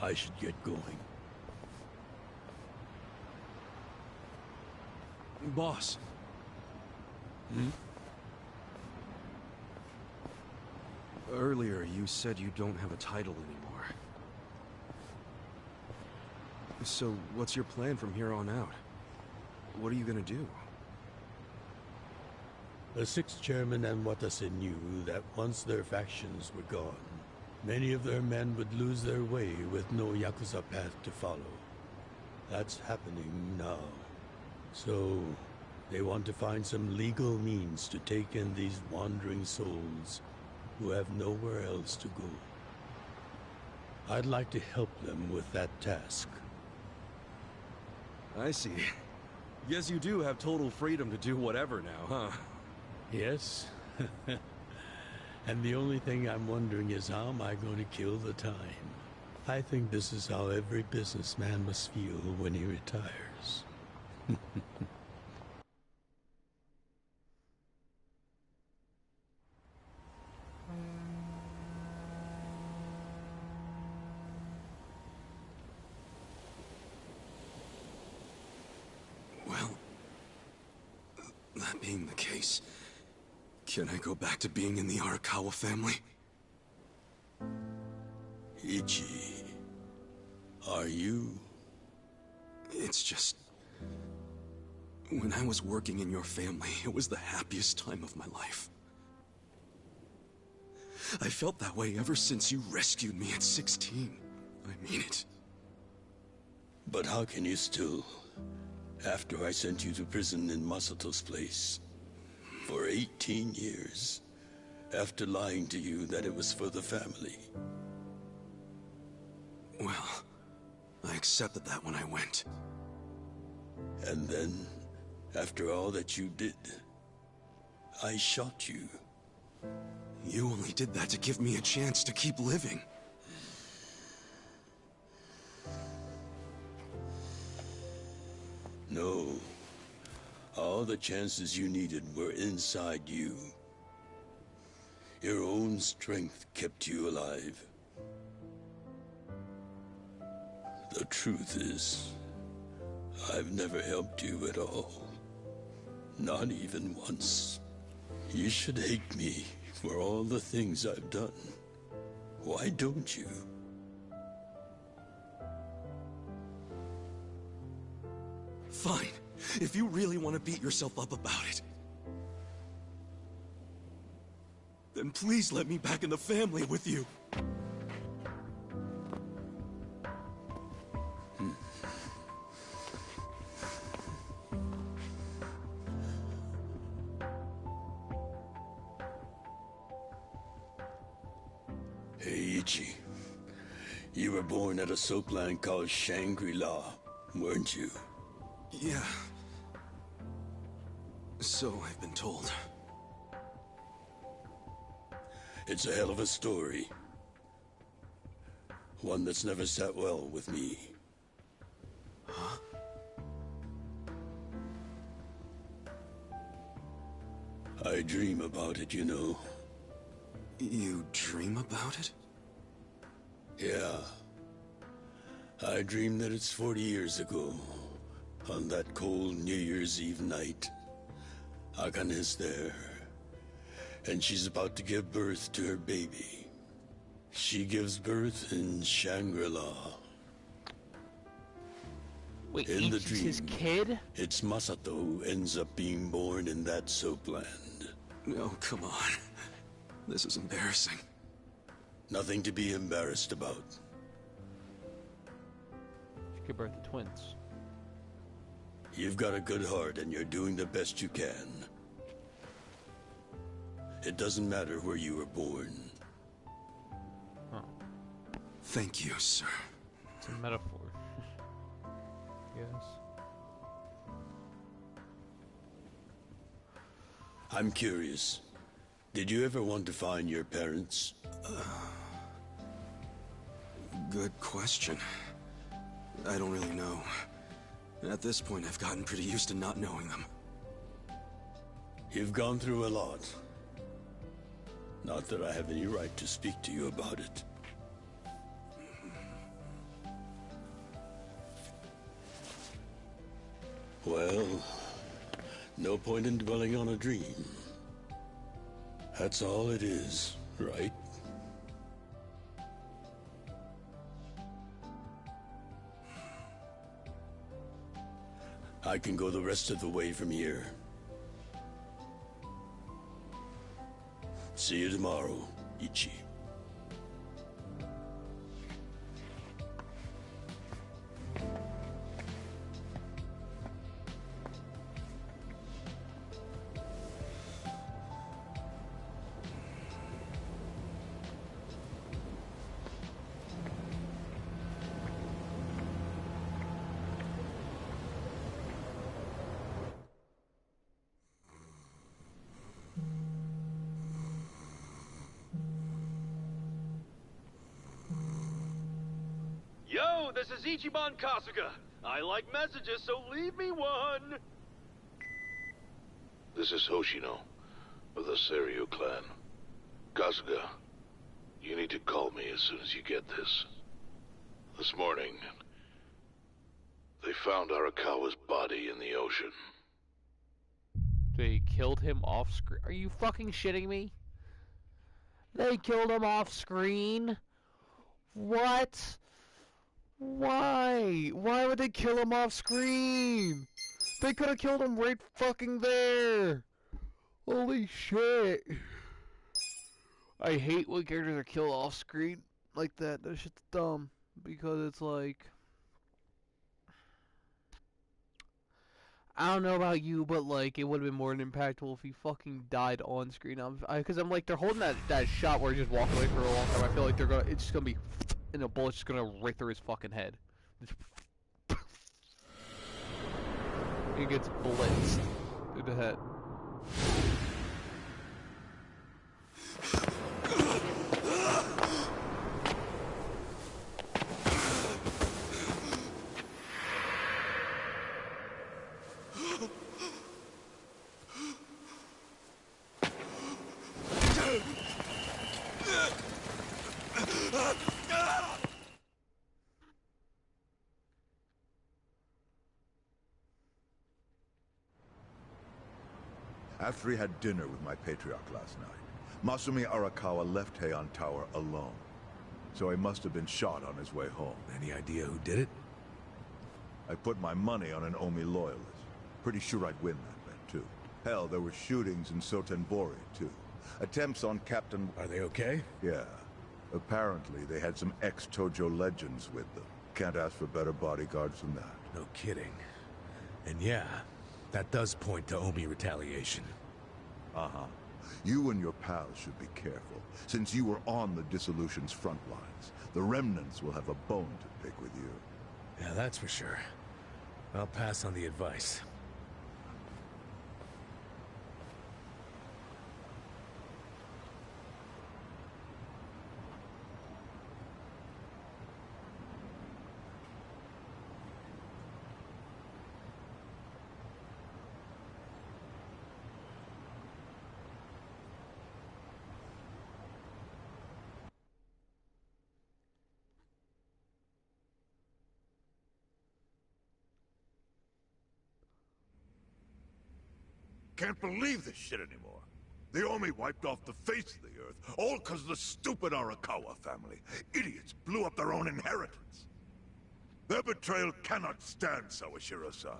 I should get going. Boss. Earlier, you said you don't have a title anymore. So, what's your plan from here on out? What are you gonna do? The sixth chairman and Watase knew that once their factions were gone, many of their men would lose their way with no Yakuza path to follow. That's happening now. So, they want to find some legal means to take in these wandering souls who have nowhere else to go. I'd like to help them with that task. I see. Guess you do have total freedom to do whatever now, huh? Yes. And the only thing I'm wondering is how am I going to kill the time? I think this is how every businessman must feel when he retires. Well, that being the case, can I go back to being in the Arakawa family? Ichi, are you? It's just... when I was working in your family, it was the happiest time of my life. I felt that way ever since you rescued me at 16. I mean it. But how can you still, after I sent you to prison in Masato's place, for 18 years, after lying to you that it was for the family? Well, I accepted that when I went. And then, after all that you did, I shot you. You only did that to give me a chance to keep living. No. All the chances you needed were inside you. Your own strength kept you alive. The truth is, I've never helped you at all. Not even once. You should hate me for all the things I've done. Why don't you? Fine. If you really want to beat yourself up about it, then please let me back in the family with you. Hey, Ichi. You were born at a soapland called Shangri-La, weren't you? Yeah. So I've been told. It's a hell of a story. One that's never sat well with me. Huh? I dream about it, you know. You dream about it? Yeah. I dream that it's 40 years ago, on that cold New Year's Eve night. Akane's there, and she's about to give birth to her baby. She gives birth in Shangri-La. Wait, in the Ichi's dream, his kid? it's Masato who ends up being born in that soapland. No, come on. This is embarrassing. Nothing to be embarrassed about. She gave birth to twins. You've got a good heart and you're doing the best you can. It doesn't matter where you were born. Oh. Thank you, sir. It's a metaphor. Yes. I'm curious. Did you ever want to find your parents? Good question. I don't really know. At this point, I've gotten pretty used to not knowing them. You've gone through a lot. Not that I have any right to speak to you about it. Well, no point in dwelling on a dream. That's all it is, right? I can go the rest of the way from here. See you tomorrow, Ichi. Yo, this is Ichiban Kasuga. I like messages, so leave me one. This is Hoshino, of the Seiryu clan. Kasuga, you need to call me as soon as you get this. This morning, they found Arakawa's body in the ocean. They killed him off screen. Are you fucking shitting me? They killed him off screen? What? Why? Why would they kill him off screen? They could have killed him right fucking there. Holy shit. I hate when characters are killed off screen like that. That shit's dumb. Because it's like... I don't know about you, but like, it would have been more impactful if he fucking died on screen. Because I'm like, they're holding that shot where he just walked away for a long time. I feel like it's just gonna be... and the bullet's just gonna right through his fucking head. He gets blitzed through the head. After he had dinner with my patriarch last night, Masumi Arakawa left Heian Tower alone. So he must have been shot on his way home. Any idea who did it? I put my money on an Omi loyalist. Pretty sure I'd win that bet, too. Hell, there were shootings in Sotenbori, too. Attempts on Captain... Are they okay? Yeah. Apparently, they had some ex-Tojo legends with them. Can't ask for better bodyguards than that. No kidding. And yeah, that does point to Omi retaliation. Uh-huh. You and your pals should be careful, since you were on the dissolution's front lines. The remnants will have a bone to pick with you. Yeah, that's for sure. I'll pass on the advice. Can't believe this shit anymore. The Omi wiped off the face of the earth, all because of the stupid Arakawa family. Idiots blew up their own inheritance. Their betrayal cannot stand, Sawashiro-san.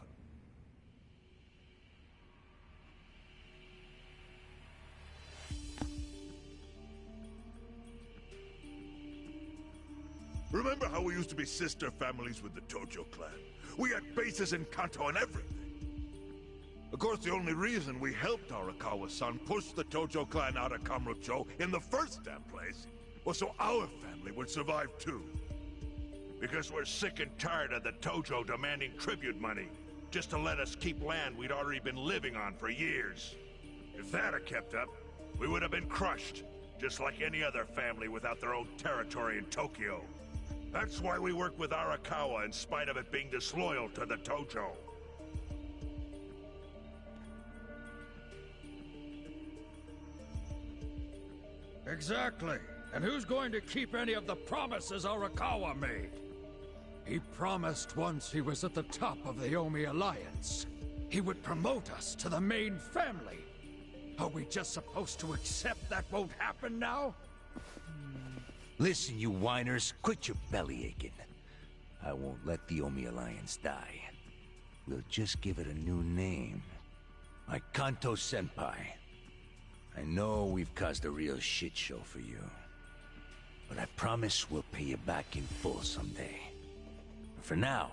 Remember how we used to be sister families with the Tojo clan? We had bases in Kanto and everything. Of course, the only reason we helped Arakawa-san push the Tojo clan out of Kamurocho in the first damn place was so our family would survive too. Because we're sick and tired of the Tojo demanding tribute money just to let us keep land we'd already been living on for years. If that had kept up, we would have been crushed, just like any other family without their own territory in Tokyo. That's why we work with Arakawa in spite of it being disloyal to the Tojo. Exactly. And who's going to keep any of the promises Arakawa made? He promised once he was at the top of the Omi Alliance. He would promote us to the main family. Are we just supposed to accept that won't happen now? Listen, you whiners, quit your belly aching. I won't let the Omi Alliance die. We'll just give it a new name. Like Kanto Senpai. I know we've caused a real shit show for you. But I promise we'll pay you back in full someday. For now,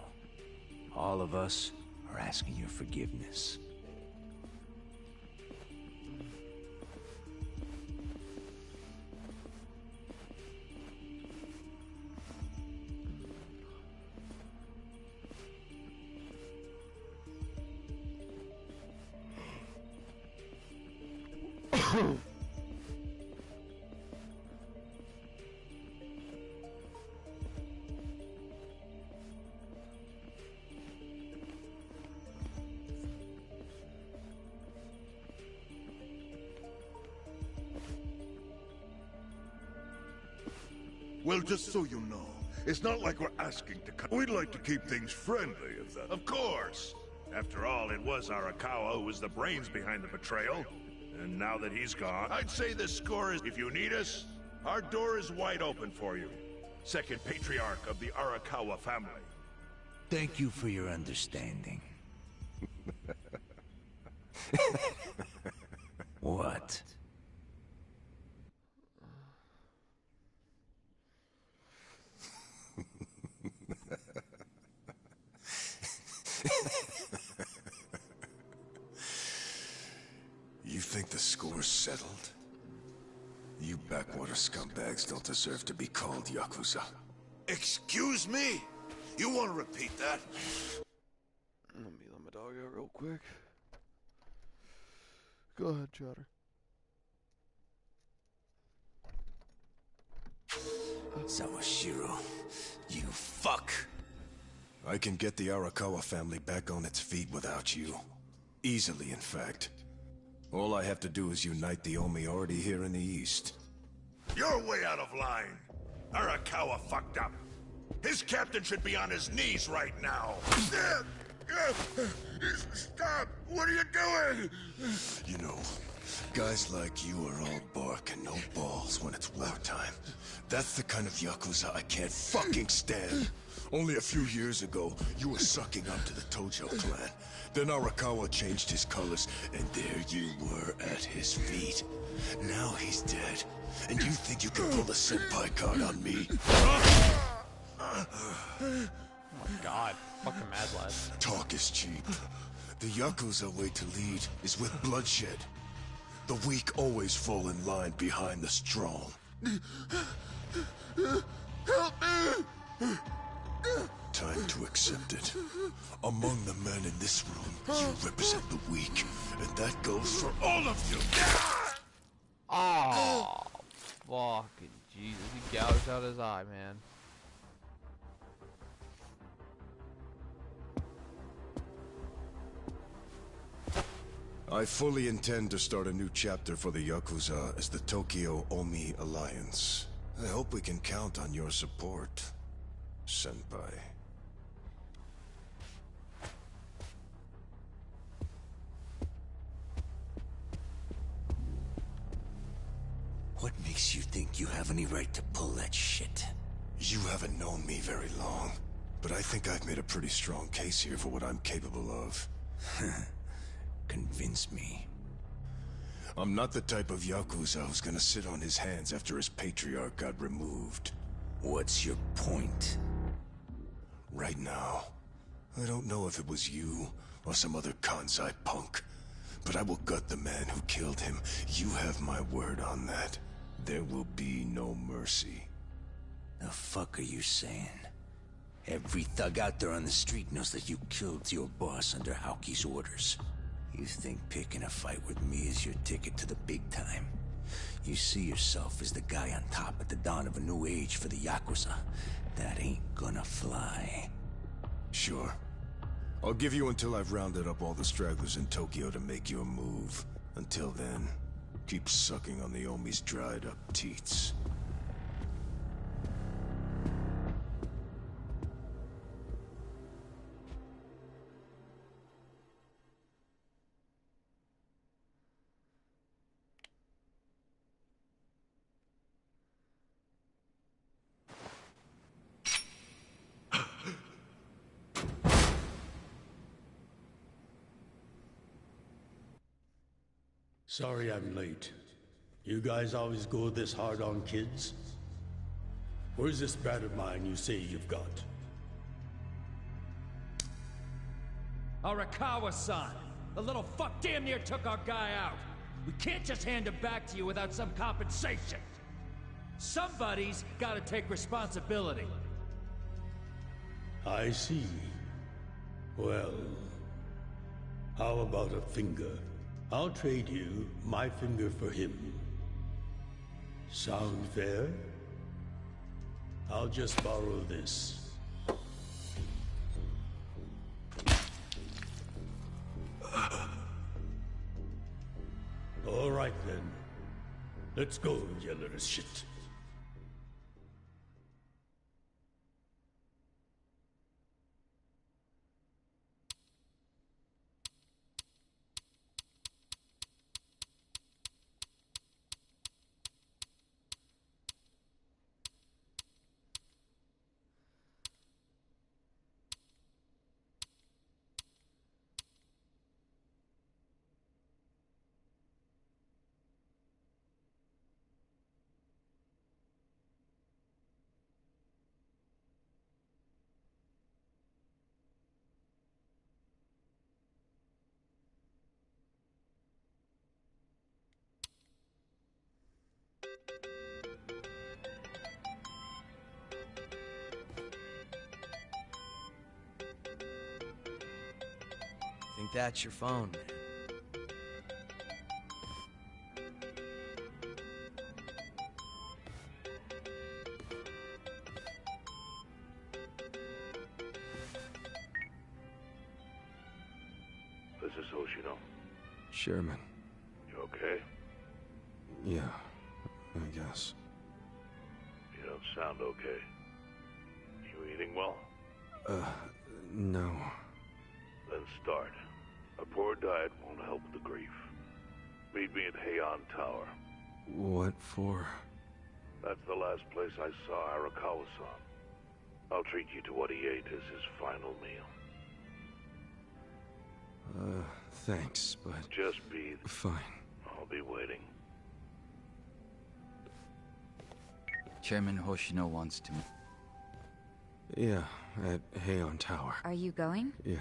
all of us are asking your forgiveness. Well, just so you know, it's not like we're asking to come. We'd like to keep things friendly, if that... Of course! After all, it was Arakawa who was the brains behind the betrayal. And now that he's gone, I'd say the score is... If you need us, our door is wide open for you. Second patriarch of the Arakawa family. Thank you for your understanding. What? You think the score's settled? You backwater scumbags don't deserve to be called Yakuza. Excuse me? You want to repeat that? Let me let my dog out real quick. Go ahead, Chatter. Sawashiro, you fuck! I can get the Arakawa family back on its feet without you. Easily, in fact. All I have to do is unite the Omi already here in the East. You're way out of line. Arakawa fucked up. His captain should be on his knees right now. Stop! What are you doing? You know, guys like you are all bark and no balls when it's wartime. That's the kind of Yakuza I can't fucking stand. Only a few years ago, you were sucking up to the Tojo clan. Then Arakawa changed his colors, and there you were at his feet. Now he's dead, and you think you can pull the senpai card on me? Oh my god, fucking mad lads. Talk is cheap. The Yakuza way to lead is with bloodshed. The weak always fall in line behind the strong. Help me! Time to accept it. Among the men in this room, you represent the weak, and that goes for all of you. Oh, fucking Jesus! He gouged out his eye, man. I fully intend to start a new chapter for the Yakuza as the Tokyo Omi Alliance. I hope we can count on your support, Senpai. What makes you think you have any right to pull that shit? You haven't known me very long, but I think I've made a pretty strong case here for what I'm capable of. Convince me. I'm not the type of Yakuza who's gonna sit on his hands after his patriarch got removed. What's your point? Right now, I don't know if it was you or some other Kansai punk, but I will gut the man who killed him. You have my word on that. There will be no mercy. The fuck are you saying? Every thug out there on the street knows that you killed your boss under Haoki's orders. You think picking a fight with me is your ticket to the big time? You see yourself as the guy on top at the dawn of a new age for the Yakuza. That ain't gonna fly. Sure. I'll give you until I've rounded up all the stragglers in Tokyo to make your move. Until then, keep sucking on the Omi's dried up teats. Sorry I'm late. You guys always go this hard on kids? Where's this brat of mine you say you've got? Arakawa-san! The little fuck damn near took our guy out! We can't just hand him back to you without some compensation! Somebody's gotta take responsibility. I see. Well, how about a finger? I'll trade you my finger for him. Sound fair? I'll just borrow this. All right then. Let's go, you little shit. Think that's your phone, man. This is Hoshino. Chairman. You okay? Yeah, I guess. You don't sound okay. You eating well? No. Then start. A poor diet won't help the grief. Meet me at Heian Tower. What for? That's the last place I saw Arakawa-san. I'll treat you to what he ate as his final meal. Thanks, but... Just be... Fine. I'll be waiting. Chairman Hoshino wants to... Yeah, at Heian Tower. Are you going? Yeah.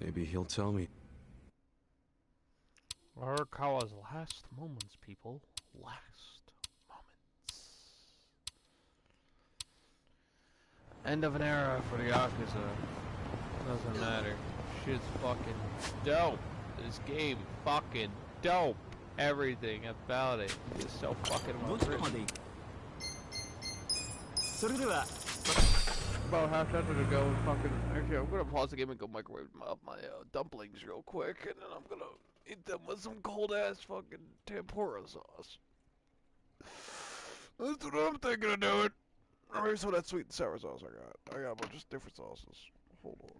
Maybe he'll tell me. Arakawa's last moments, people. Last moments. End of an era for the Yakuza. Doesn't matter. Shit's fucking dope. This game fucking dope. Everything about it is so fucking well written. About half an hour to go. Fucking. Actually, I'm gonna pause the game and go microwave my dumplings real quick, and then I'm gonna eat them with some cold ass fucking tempura sauce. That's what I'm thinking of doing. Alright, so that sweet and sour sauce I got a bunch of different sauces. Hold on.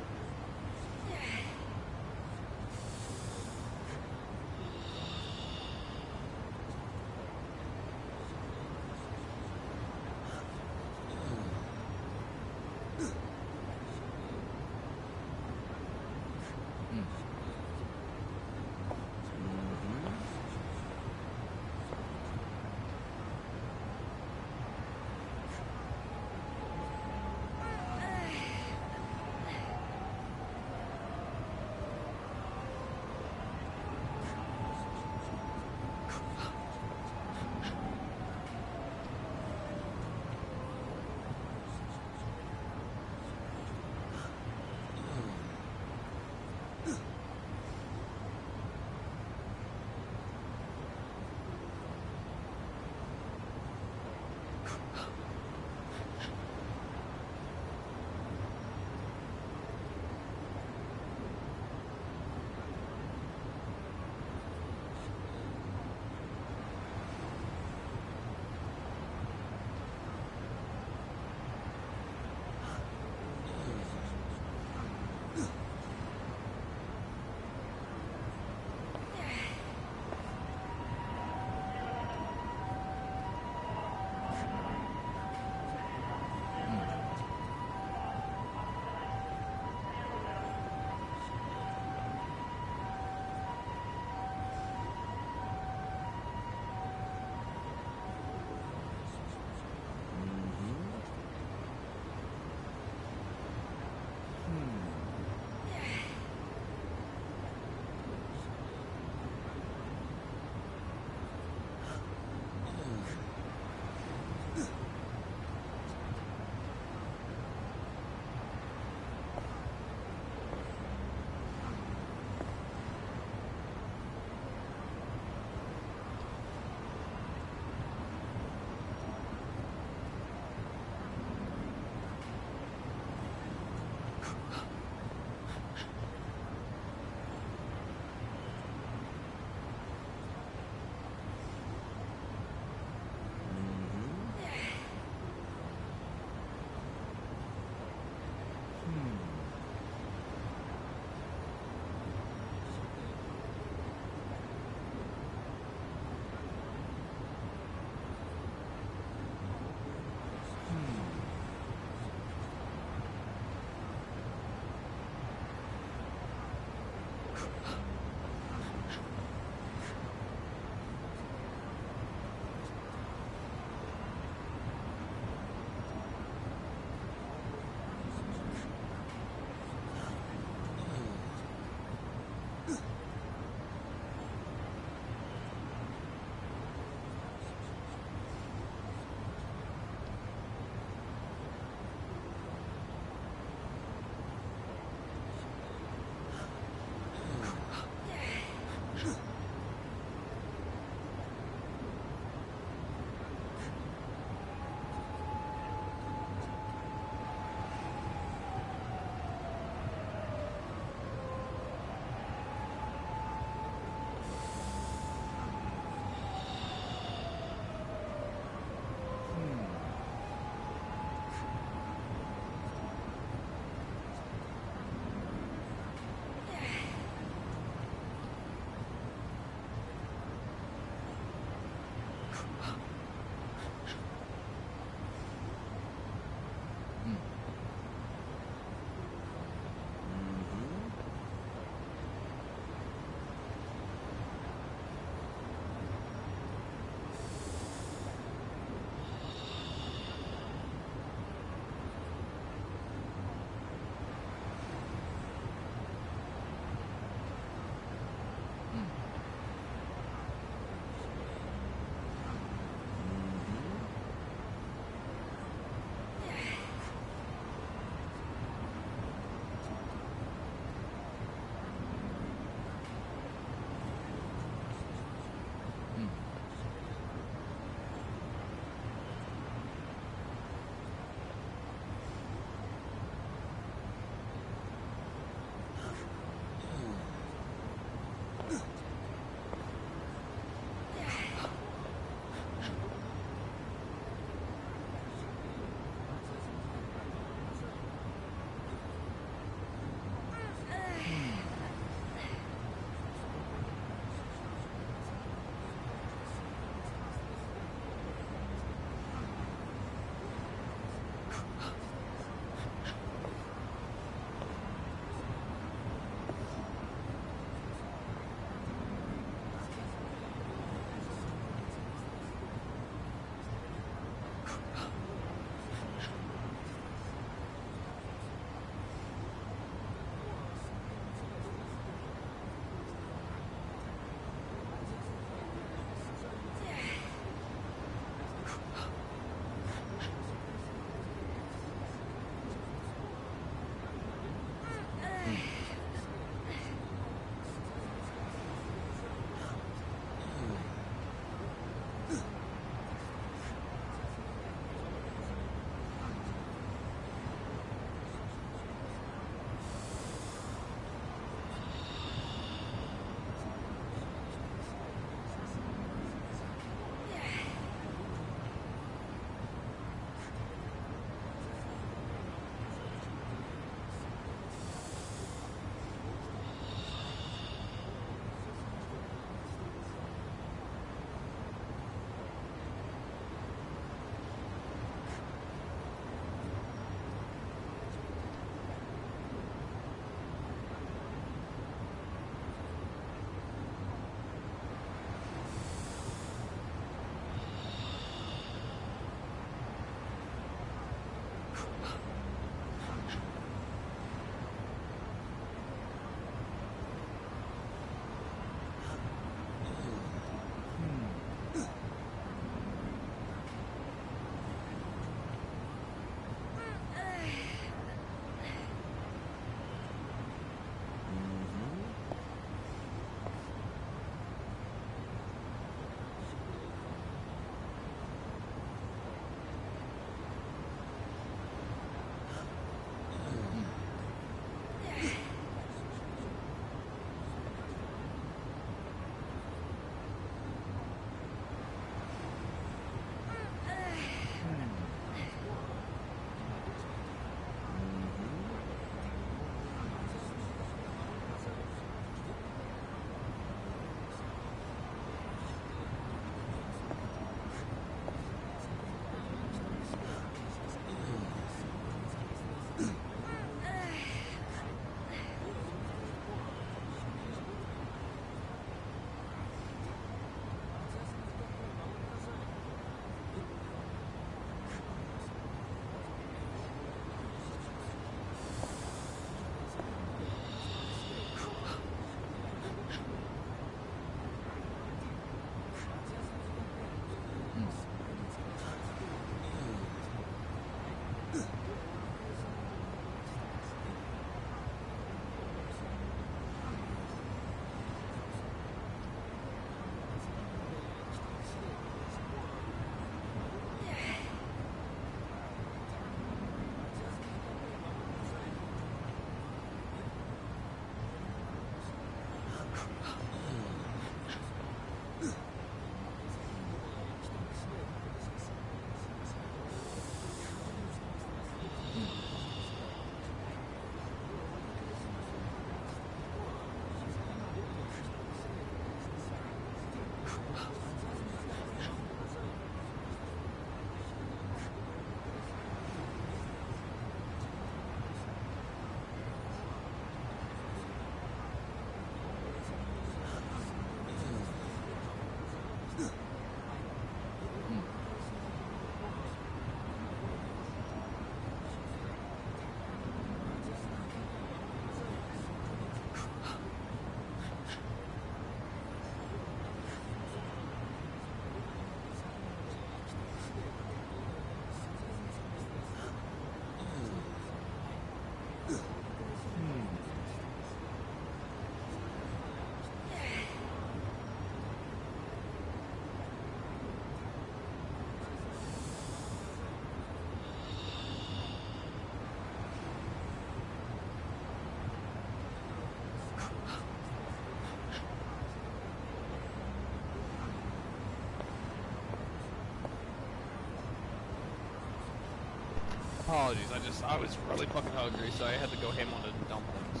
Apologies, I was really fucking hungry, so I had to go ham on the dumplings.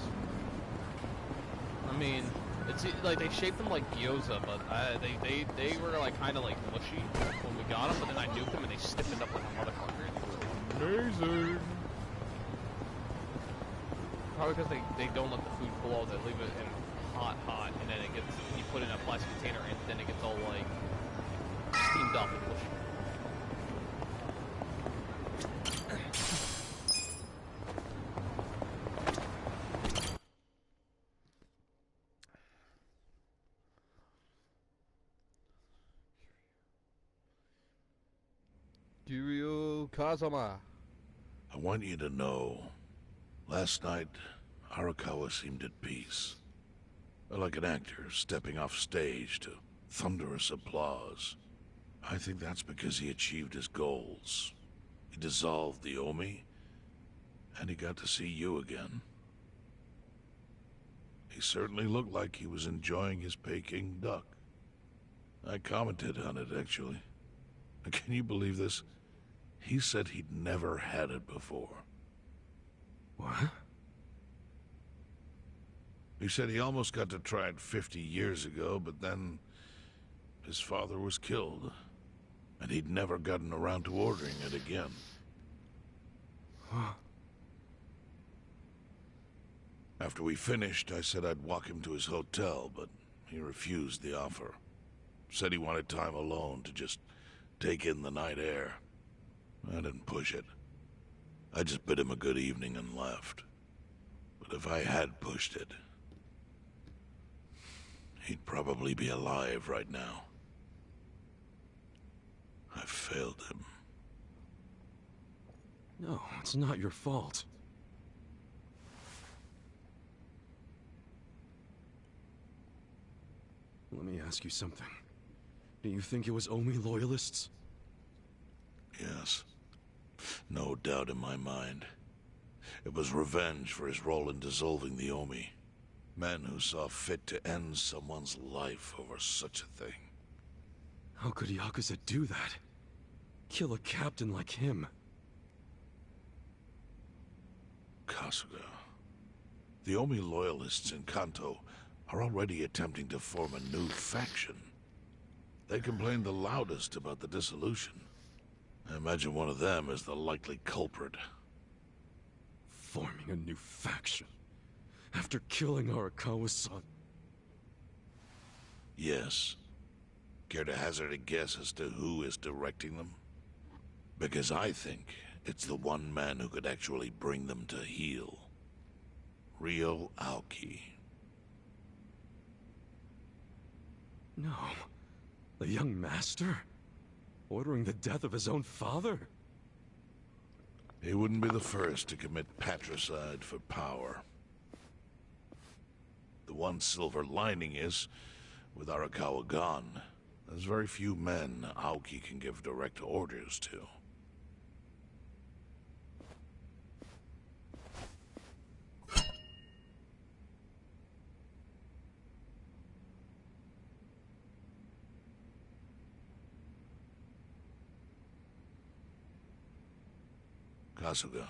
I mean, it's like they shaped them like gyoza, but they were like kind of like mushy when we got them, but then I nuked them and they stiffened up like a motherfucker. And they were amazing. Probably because they don't let the food cool, they leave it in hot, and then it gets, you put it in a plastic container, and then it gets all like steamed up and mushy. Kazama. I want you to know, last night, Arakawa seemed at peace. Like an actor stepping off stage to thunderous applause. I think that's because he achieved his goals. He dissolved the Omi, and he got to see you again. He certainly looked like he was enjoying his Peking duck. I commented on it, actually. Can you believe this? He said he'd never had it before. What? He said he almost got to try it 50 years ago, but then his father was killed, and he'd never gotten around to ordering it again. Huh. After we finished, I said I'd walk him to his hotel, but he refused the offer. Said he wanted time alone to just take in the night air. I didn't push it. I just bid him a good evening and left. But if I had pushed it, he'd probably be alive right now. I failed him. No, it's not your fault. Let me ask you something. Do you think it was Omi loyalists? Yes. No doubt in my mind. It was revenge for his role in dissolving the Omi. Men who saw fit to end someone's life over such a thing. How could Yakuza do that? Kill a captain like him? Kasuga. The Omi loyalists in Kanto are already attempting to form a new faction. They complain the loudest about the dissolution. I imagine one of them is the likely culprit. Forming a new faction? After killing Arakawa's son? Yes. Care to hazard a guess as to who is directing them? Because I think it's the one man who could actually bring them to heel. Ryo Aoki. No. The young master? Ordering the death of his own father? He wouldn't be the first to commit patricide for power. The one silver lining is, with Arakawa gone, there's very few men Aoki can give direct orders to. Kasuga,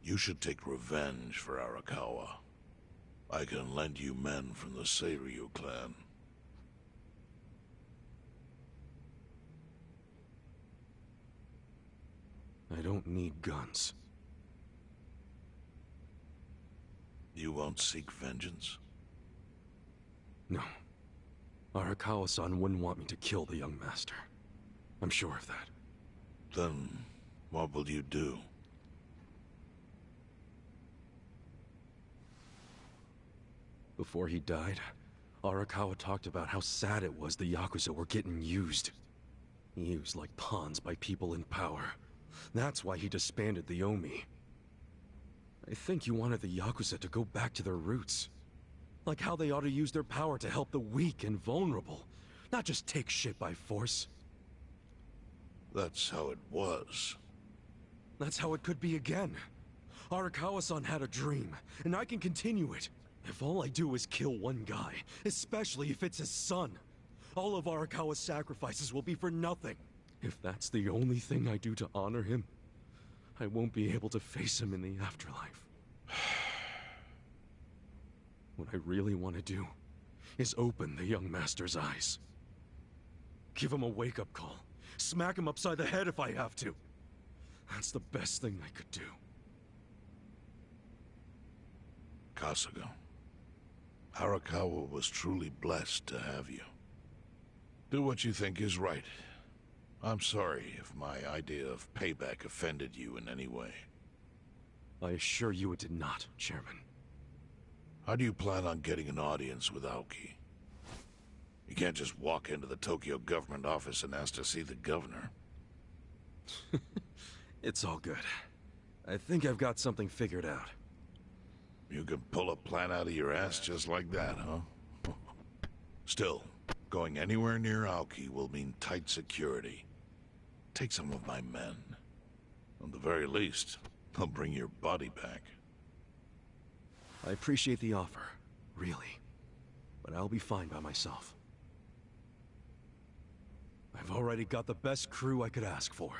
you should take revenge for Arakawa. I can lend you men from the Seiryu clan. I don't need guns. You won't seek vengeance? No. Arakawa-san wouldn't want me to kill the young master. I'm sure of that. Then, what will you do? Before he died, Arakawa talked about how sad it was the Yakuza were getting used. Used like pawns by people in power. That's why he disbanded the Omi. I think he wanted the Yakuza to go back to their roots. Like how they ought to use their power to help the weak and vulnerable, not just take shit by force. That's how it was. That's how it could be again. Arakawa-san had a dream, and I can continue it. If all I do is kill one guy, especially if it's his son, all of Arakawa's sacrifices will be for nothing. If that's the only thing I do to honor him, I won't be able to face him in the afterlife. What I really want to do is open the young master's eyes. Give him a wake-up call. Smack him upside the head if I have to. That's the best thing I could do. Kasuga, Arakawa was truly blessed to have you. Do what you think is right. I'm sorry if my idea of payback offended you in any way. I assure you it did not, Chairman. How do you plan on getting an audience with Aoki? You can't just walk into the Tokyo government office and ask to see the governor. It's all good. I think I've got something figured out. You can pull a plan out of your ass just like that, huh? Still, going anywhere near Aoki will mean tight security. Take some of my men. At the very least, they'll bring your body back. I appreciate the offer, really. But I'll be fine by myself. I've already got the best crew I could ask for.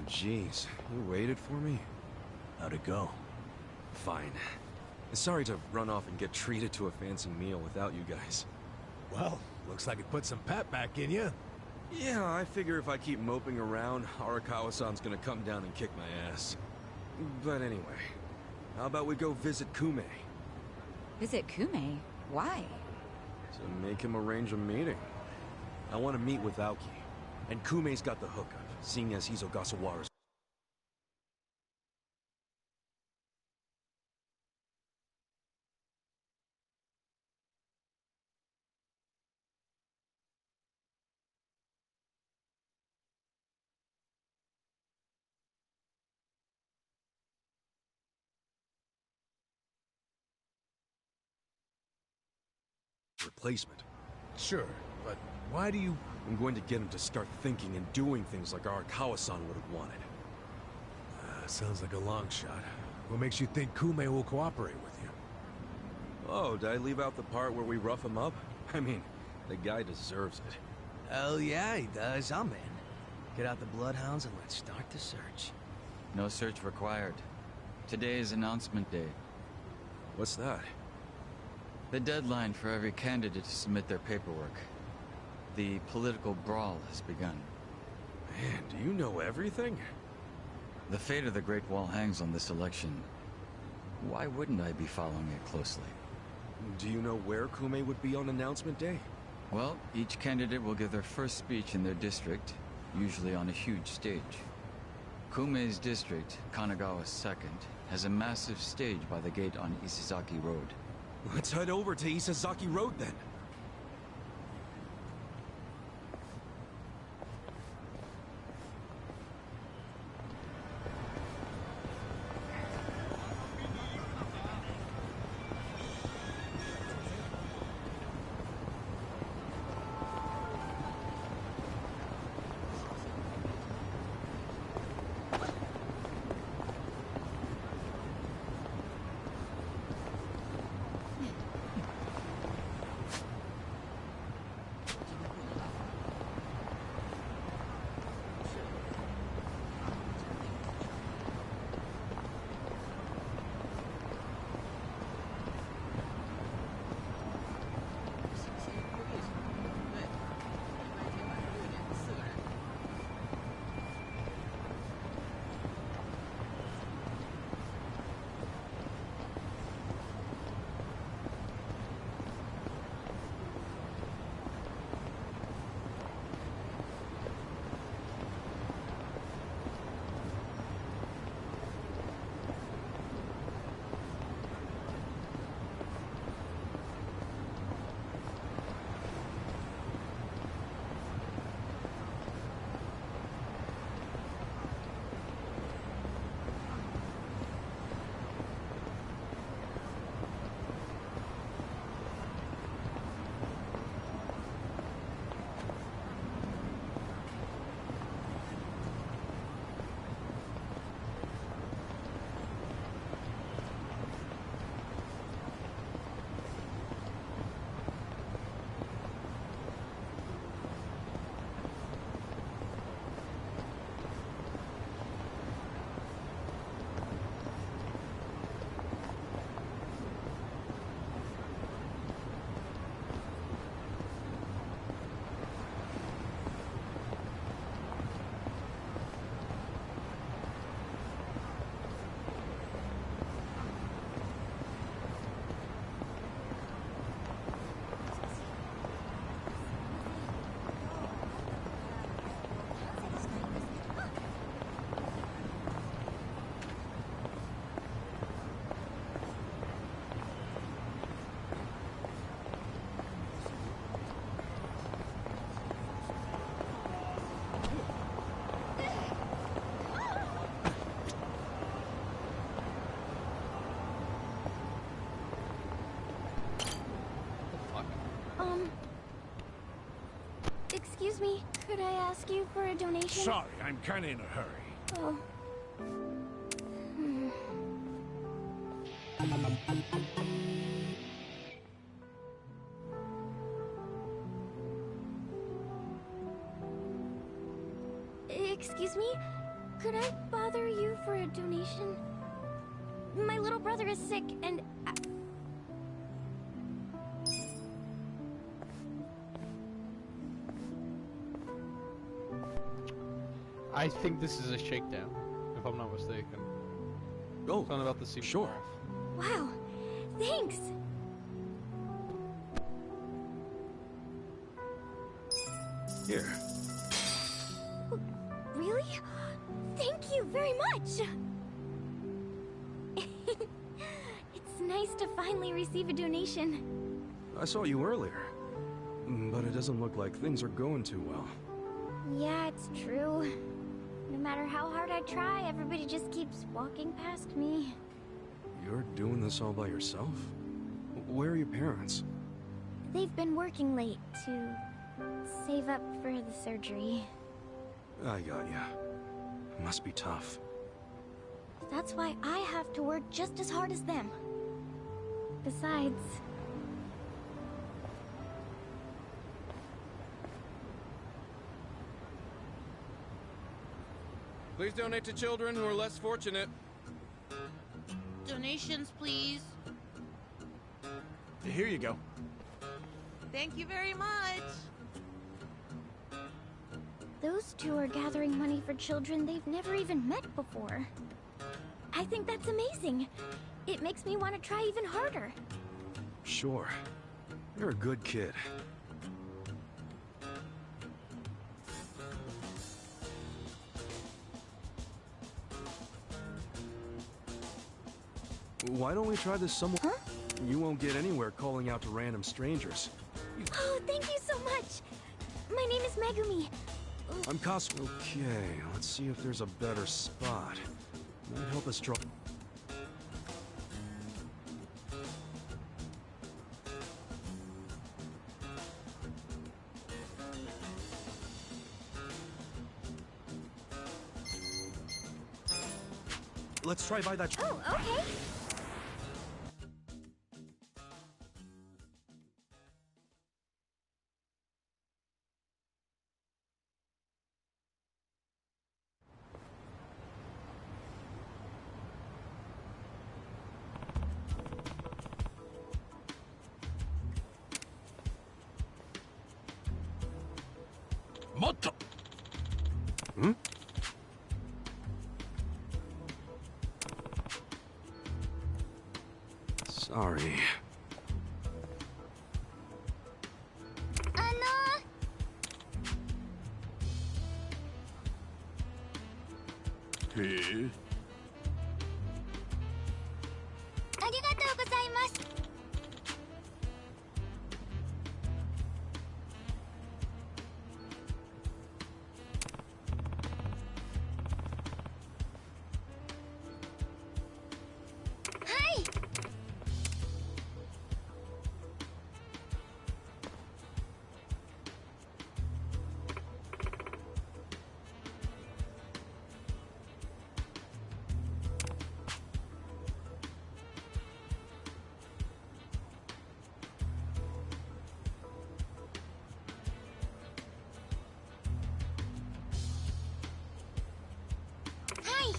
Jeez, you waited for me? How'd it go? Fine. Sorry to run off and get treated to a fancy meal without you guys. Well, looks like it put some pep back in you. Yeah, I figure if I keep moping around, Arakawa-san's gonna come down and kick my ass. But anyway, how about we go visit Kume? Visit Kume? Why? To make him arrange a meeting. I want to meet with Aoki, and Kume's got the hookup, seeing as he's Ogasawara's replacement. Sure, but why do you... I'm going to get him to start thinking and doing things like Arakawa-san would have wanted. Sounds like a long shot. What makes you think Kume will cooperate with you? Oh, did I leave out the part where we rough him up? I mean, the guy deserves it. Hell yeah, he does. I'm in. Get out the bloodhounds and let's start the search. No search required. Today is announcement day. What's that? The deadline for every candidate to submit their paperwork. The political brawl has begun. Man, do you know everything? The fate of the Great Wall hangs on this election. Why wouldn't I be following it closely? Do you know where Kume would be on announcement day? Well, each candidate will give their first speech in their district, usually on a huge stage. Kume's district, Kanagawa's second, has a massive stage by the gate on Isizaki Road. Let's head over to Isizaki Road then. me, could I ask you for a donation? Sorry, I'm kinda in a hurry. Oh. Excuse me? Could I bother you for a donation? My little brother is sick and I think this is a shakedown, if I'm not mistaken. Oh, something about the seam. Sure. Wow, thanks. Here. Really? Thank you very much. It's nice to finally receive a donation. I saw you earlier, but it doesn't look like things are going too well. Yeah, it's true. No matter how hard I try, everybody just keeps walking past me. You're doing this all by yourself? Where are your parents? They've been working late to save up for the surgery. I got ya. Must be tough. That's why I have to work just as hard as them. Besides... Please donate to children who are less fortunate. Donations, please. Here you go. Thank you very much. Those two are gathering money for children they've never even met before. I think that's amazing. It makes me want to try even harder. Sure. You're a good kid. Why don't we try this somewhere? Huh? You won't get anywhere calling out to random strangers. Oh, thank you so much. My name is Megumi. I'm Cosmo. Okay, let's see if there's a better spot. Might help us draw. Let's try by that. Oh, okay. Motto! Hmm? Sorry. Hey. ありがとうございます。はい。はい。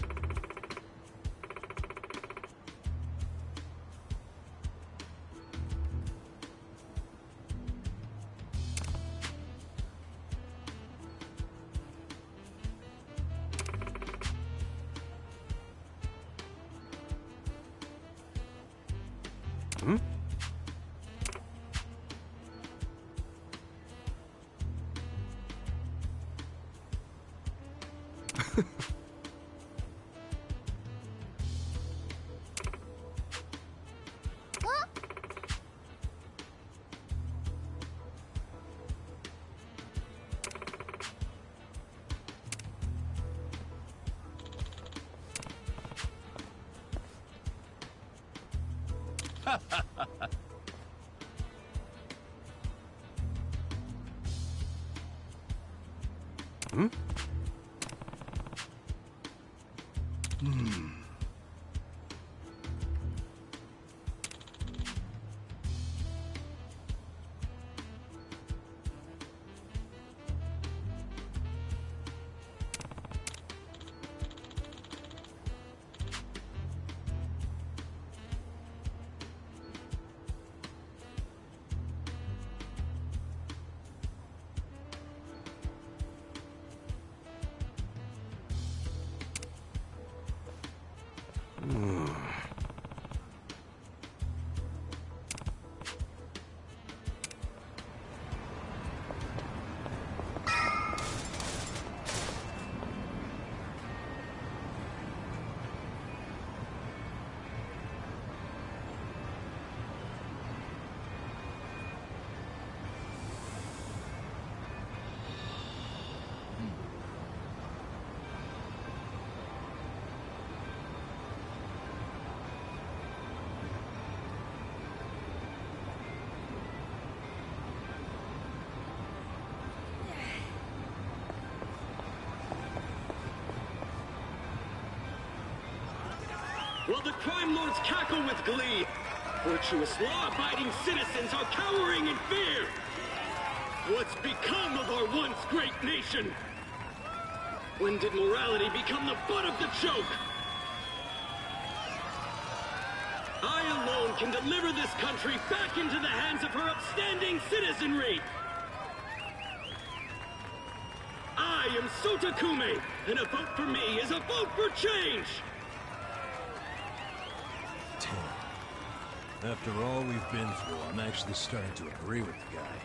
Hmm? Hmm? While the crime lords cackle with glee, virtuous law-abiding citizens are cowering in fear. What's become of our once great nation? When did morality become the butt of the joke? I alone can deliver this country back into the hands of her upstanding citizenry. I am Sota Kume, and a vote for me is a vote for change. After all we've been through, I'm actually starting to agree with the guy.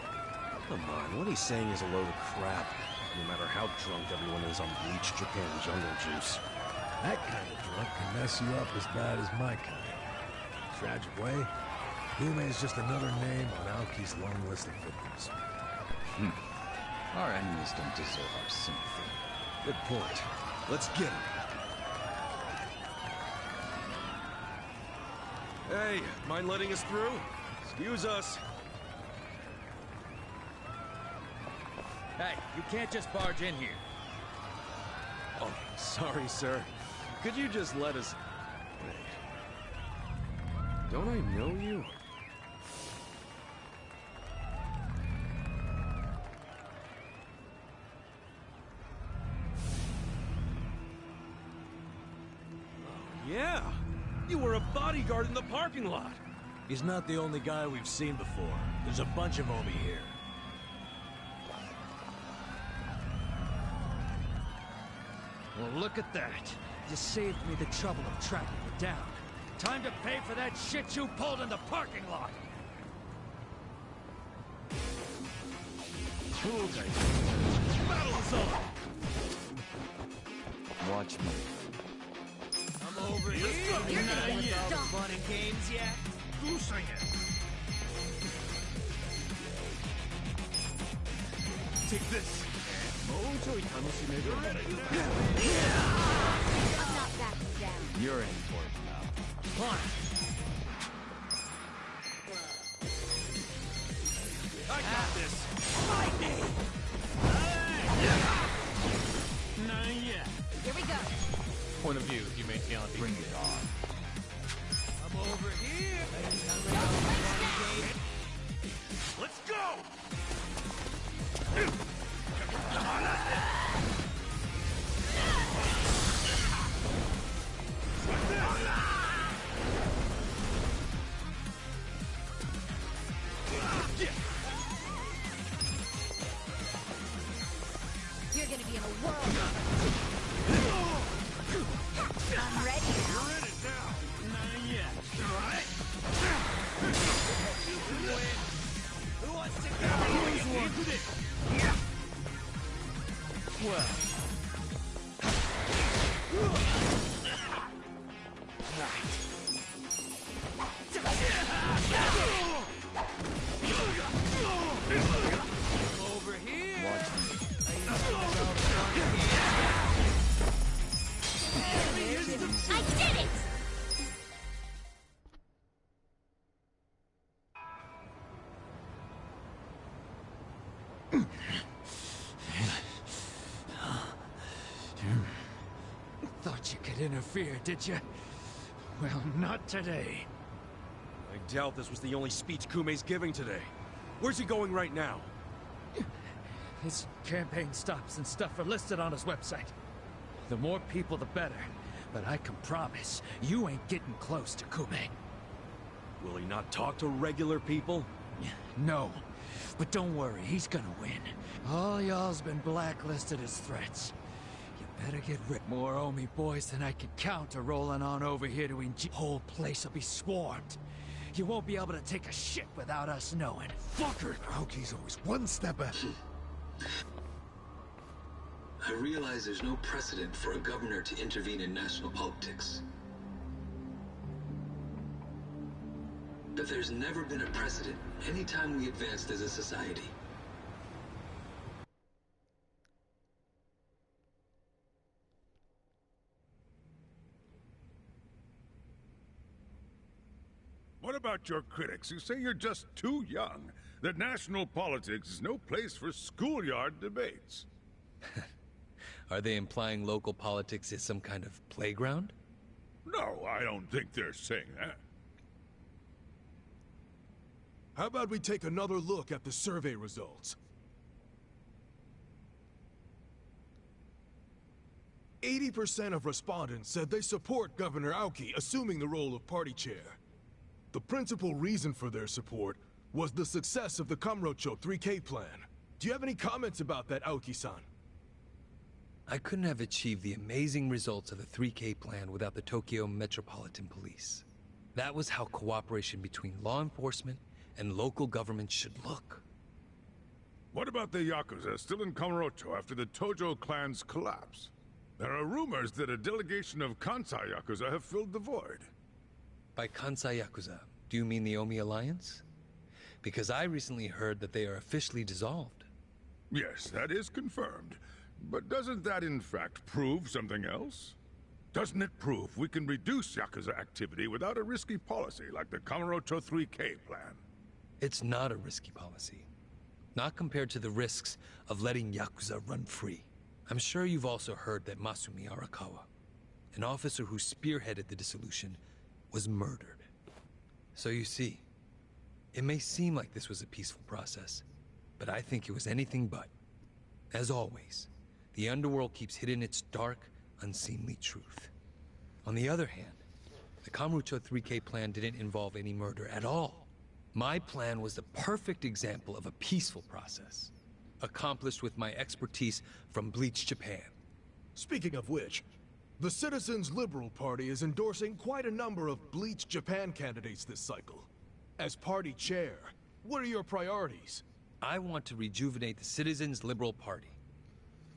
Come on, what he's saying is a load of crap. No matter how drunk everyone is on bleach Japan jungle juice. That kind of drunk can mess you up as bad as my kind. Tragic way, Kume is just another name on Aoki's long list of victims. Our enemies don't deserve our sympathy. Good point. Let's get him. Hey, mind letting us through? Excuse us. Hey, you can't just barge in here. Oh, sorry, sir. Could you just let us... Wait. Don't I know you? Yeah! You were a bodyguard in the parking lot! He's not the only guy we've seen before. There's a bunch of Omi here. Well, look at that. You saved me the trouble of tracking you down. Time to pay for that shit you pulled in the parking lot! Battle's on! Watch me. I'm over here! You're gonna get all the fun and games yet? Goosing it! Take this! I'm not backing down. You're in for it now. Come on! I got this! Fight me! Not yet. Here we go. Point of view, you maintain on Bring it on. I'm over here! Let's go! You're gonna be in a whirl. I'm ready now. You're in it now! Not yet. Who wants to go? Well. Over here! Watch me. I did it! to interfere, did you? Well, not today. I doubt this was the only speech Kume's giving today. Where's he going right now? His campaign stops and stuff are listed on his website. The more people, the better. But I can promise, you ain't getting close to Kume. Will he not talk to regular people? No. But don't worry, he's gonna win. All y'all's been blacklisted as threats. You better get rid. More Omi boys than I can count are rolling on over here to whole place will be swarmed. You won't be able to take a shit without us knowing. Fucker! Aoki's always one step ahead. I realize there's no precedent for a governor to intervene in national politics. But there's never been a precedent anytime we advanced as a society. What about your critics who say you're just too young? That national politics is no place for schoolyard debates? Are they implying local politics is some kind of playground? No, I don't think they're saying that. How about we take another look at the survey results? 80% of respondents said they support Governor Aoki assuming the role of party chair. The principal reason for their support was the success of the Kamurocho 3K plan. Do you have any comments about that, Aoki-san? I couldn't have achieved the amazing results of the 3K plan without the Tokyo Metropolitan Police. That was how cooperation between law enforcement and local government should look. What about the Yakuza still in Kamurocho after the Tojo clan's collapse? There are rumors that a delegation of Kansai Yakuza have filled the void. By Kansai Yakuza, do you mean the Omi Alliance? Because I recently heard that they are officially dissolved. Yes, that is confirmed. But doesn't that in fact prove something else? Doesn't it prove we can reduce Yakuza activity without a risky policy like the Kamurocho 3K plan? It's not a risky policy. Not compared to the risks of letting Yakuza run free. I'm sure you've also heard that Masumi Arakawa, an officer who spearheaded the dissolution, was murdered. So you see, it may seem like this was a peaceful process, but I think it was anything but. As always, the underworld keeps hidden its dark, unseemly truth. On the other hand, the Kamurocho 3K plan didn't involve any murder at all. My plan was the perfect example of a peaceful process, accomplished with my expertise from Bleach Japan. Speaking of which, the Citizens Liberal Party is endorsing quite a number of Bleach Japan candidates this cycle. As party chair, what are your priorities? I want to rejuvenate the Citizens Liberal Party.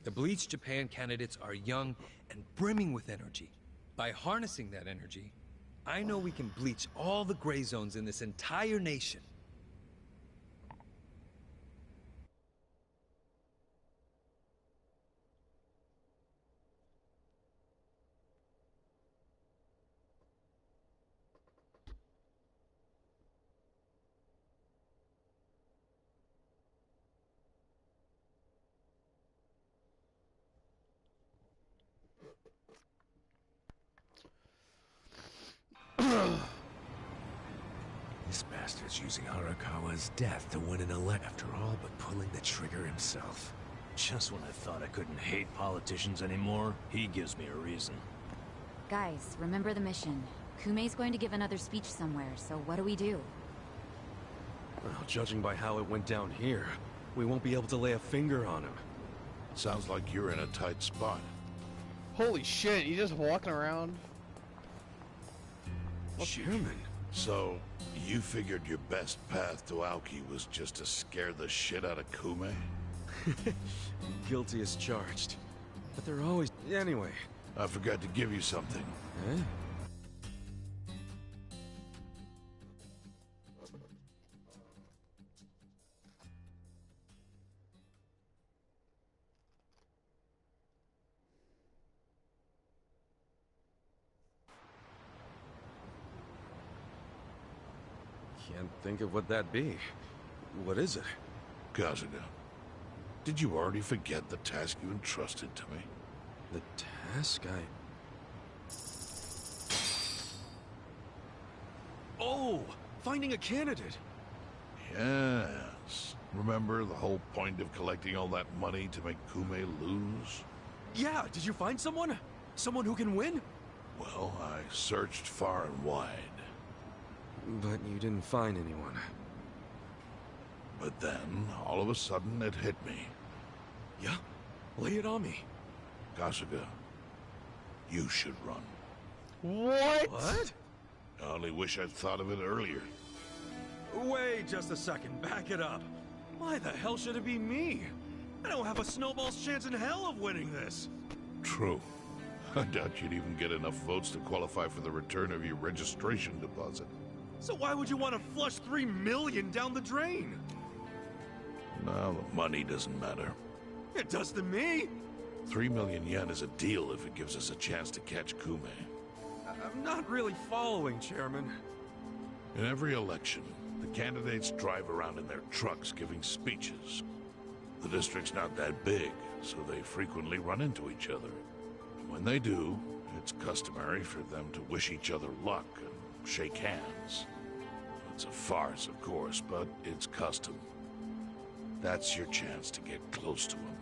The Bleach Japan candidates are young and brimming with energy. By harnessing that energy, I know we can bleach all the gray zones in this entire nation. This bastard's using Arakawa's death to win an election after all but pulling the trigger himself. Just when I thought I couldn't hate politicians anymore, he gives me a reason. Guys, remember the mission. Kume's going to give another speech somewhere, so what do we do? Well, judging by how it went down here, we won't be able to lay a finger on him. Sounds like you're in a tight spot. Holy shit, you just walking around? Chairman. So, you figured your best path to Aoki was just to scare the shit out of Kume? Guilty as charged. But they're always... Anyway. I forgot to give you something. Eh? Can't think of what that'd be. What is it? Kazuga, did you already forget the task you entrusted to me? The task? Finding a candidate. Yes. Remember the whole point of collecting all that money to make Kume lose? Yeah, did you find someone? Someone who can win? Well, I searched far and wide. But you didn't find anyone. But then, all of a sudden, it hit me. Yeah? Lay it on me. Kasuga, you should run. What? What? I only wish I'd thought of it earlier. Wait just a second, back it up. Why the hell should it be me? I don't have a snowball's chance in hell of winning this. True. I doubt you'd even get enough votes to qualify for the return of your registration deposit. So why would you want to flush 3 million down the drain? Now, the money doesn't matter. It does to me. 3 million yen is a deal if it gives us a chance to catch Kume. I'm not really following, Chairman. In every election, the candidates drive around in their trucks giving speeches. The district's not that big, so they frequently run into each other. And when they do, it's customary for them to wish each other luck and shake hands. It's a farce, of course, but it's custom. That's your chance to get close to him.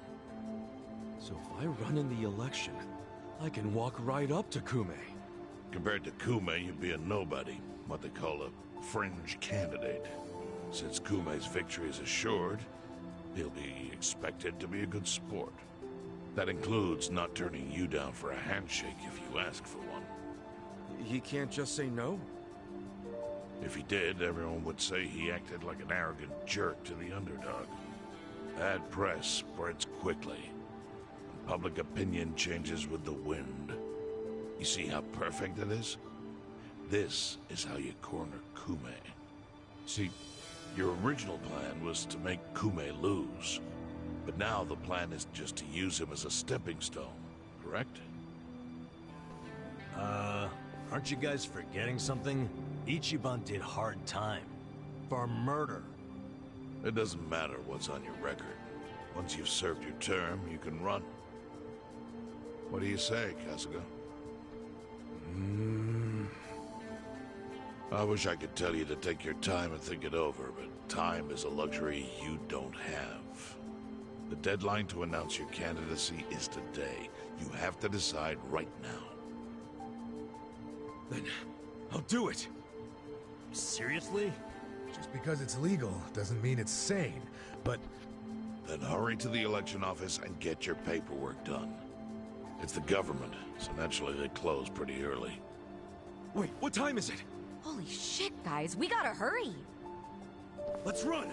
So if I run in the election, I can walk right up to Kume. Compared to Kume, you'd be a nobody, what they call a fringe candidate. Since Kume's victory is assured, he'll be expected to be a good sport. That includes not turning you down for a handshake if you ask for one. He can't just say no? If he did, everyone would say he acted like an arrogant jerk to the underdog. Bad press spreads quickly. Public opinion changes with the wind. You see how perfect it is? This is how you corner Kume. See, your original plan was to make Kume lose. But now the plan is just to use him as a stepping stone, correct? Aren't you guys forgetting something? Ichiban did hard time. For murder. It doesn't matter what's on your record. Once you've served your term, you can run. What do you say, Kasuga? I wish I could tell you to take your time and think it over, but time is a luxury you don't have. The deadline to announce your candidacy is today. You have to decide right now. Then, I'll do it. Seriously? Just because it's legal doesn't mean it's sane, but... Then hurry to the election office and get your paperwork done. It's the government, so naturally they close pretty early. Wait, what time is it? Holy shit, guys, we gotta hurry. Let's run!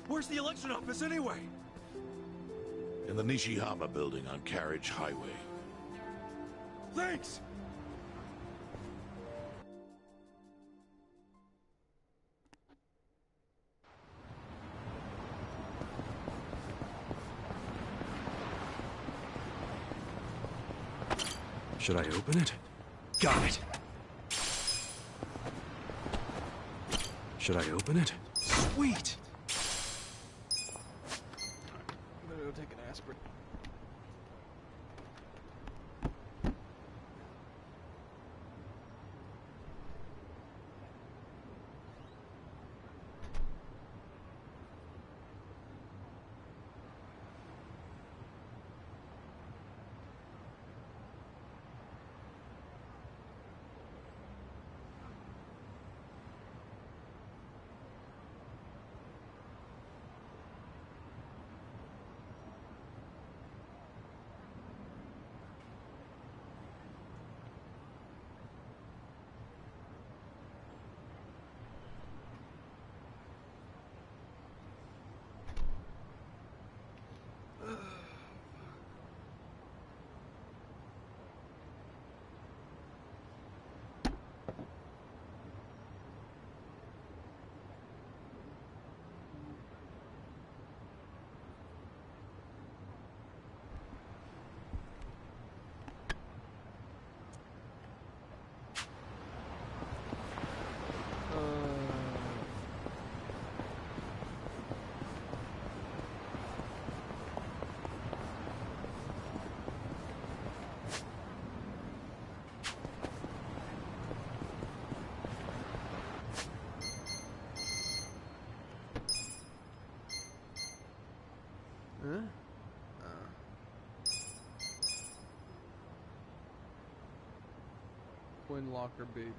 Where's the election office anyway? In the Nishihama building on Carriage Highway. Thanks! Should I open it? Got it! Should I open it? Sweet! I'm gonna go take an aspirin. Huh? Twin locker baby.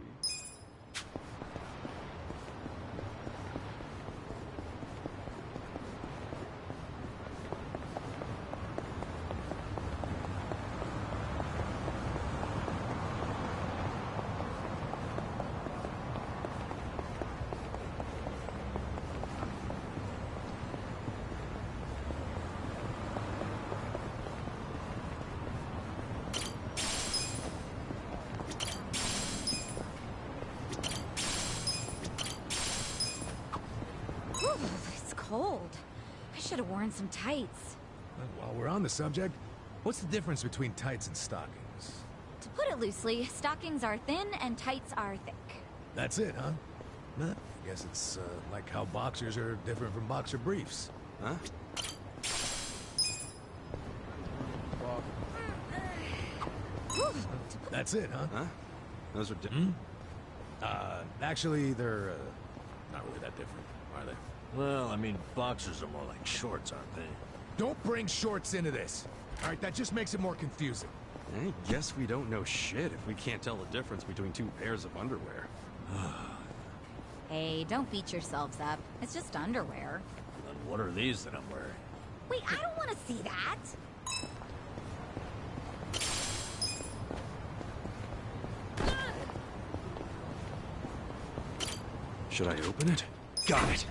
It's cold. I should have worn some tights. While we're on the subject, what's the difference between tights and stockings? To put it loosely, stockings are thin and tights are thick. That's it, huh? I guess it's like how boxers are different from boxer briefs. Huh? That's it, huh? Huh? Those are different. Actually, they're not really that different, are they? Well, I mean, boxers are more like shorts, aren't they? Don't bring shorts into this. All right, that just makes it more confusing. I guess we don't know shit if we can't tell the difference between two pairs of underwear. Hey, don't beat yourselves up. It's just underwear. Then what are these that I'm wearing? Wait, I don't want to see that. Should I open it? Got it.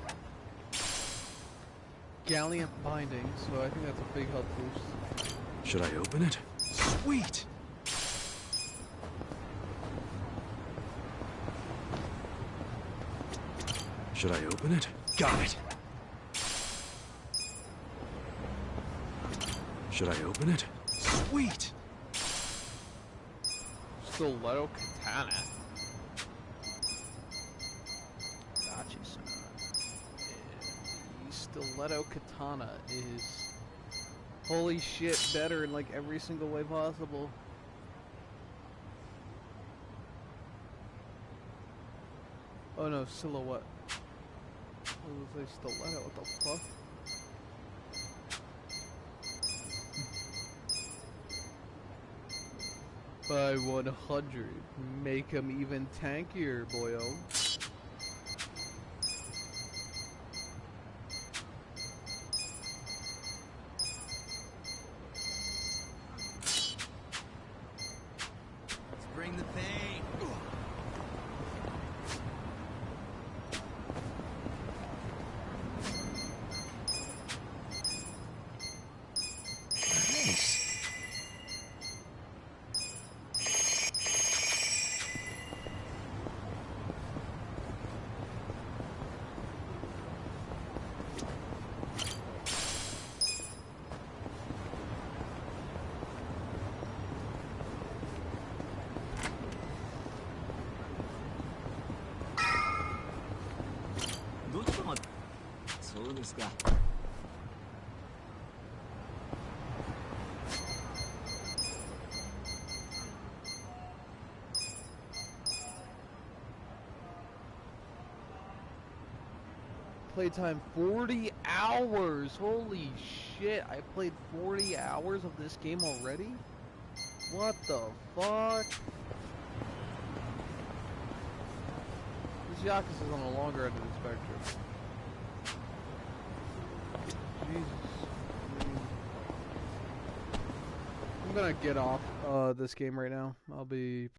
Gallant binding, so I think that's a big health boost. Should I open it? Sweet! Should I open it? Got it. Should I open it? Sweet! Stiletto katana. Gotcha, son. The stiletto katana is holy shit better in like every single way possible. Oh no, silhouette. It was a stiletto, what the fuck? By 100, make him even tankier, boyo. Let's bring the pain. Nice. Playtime 40 hours. Holy shit. I played 40 hours of this game already? What the fuck? This Yakuza is on the longer end of the spectrum. Jesus. I'm gonna get off this game right now. I'll be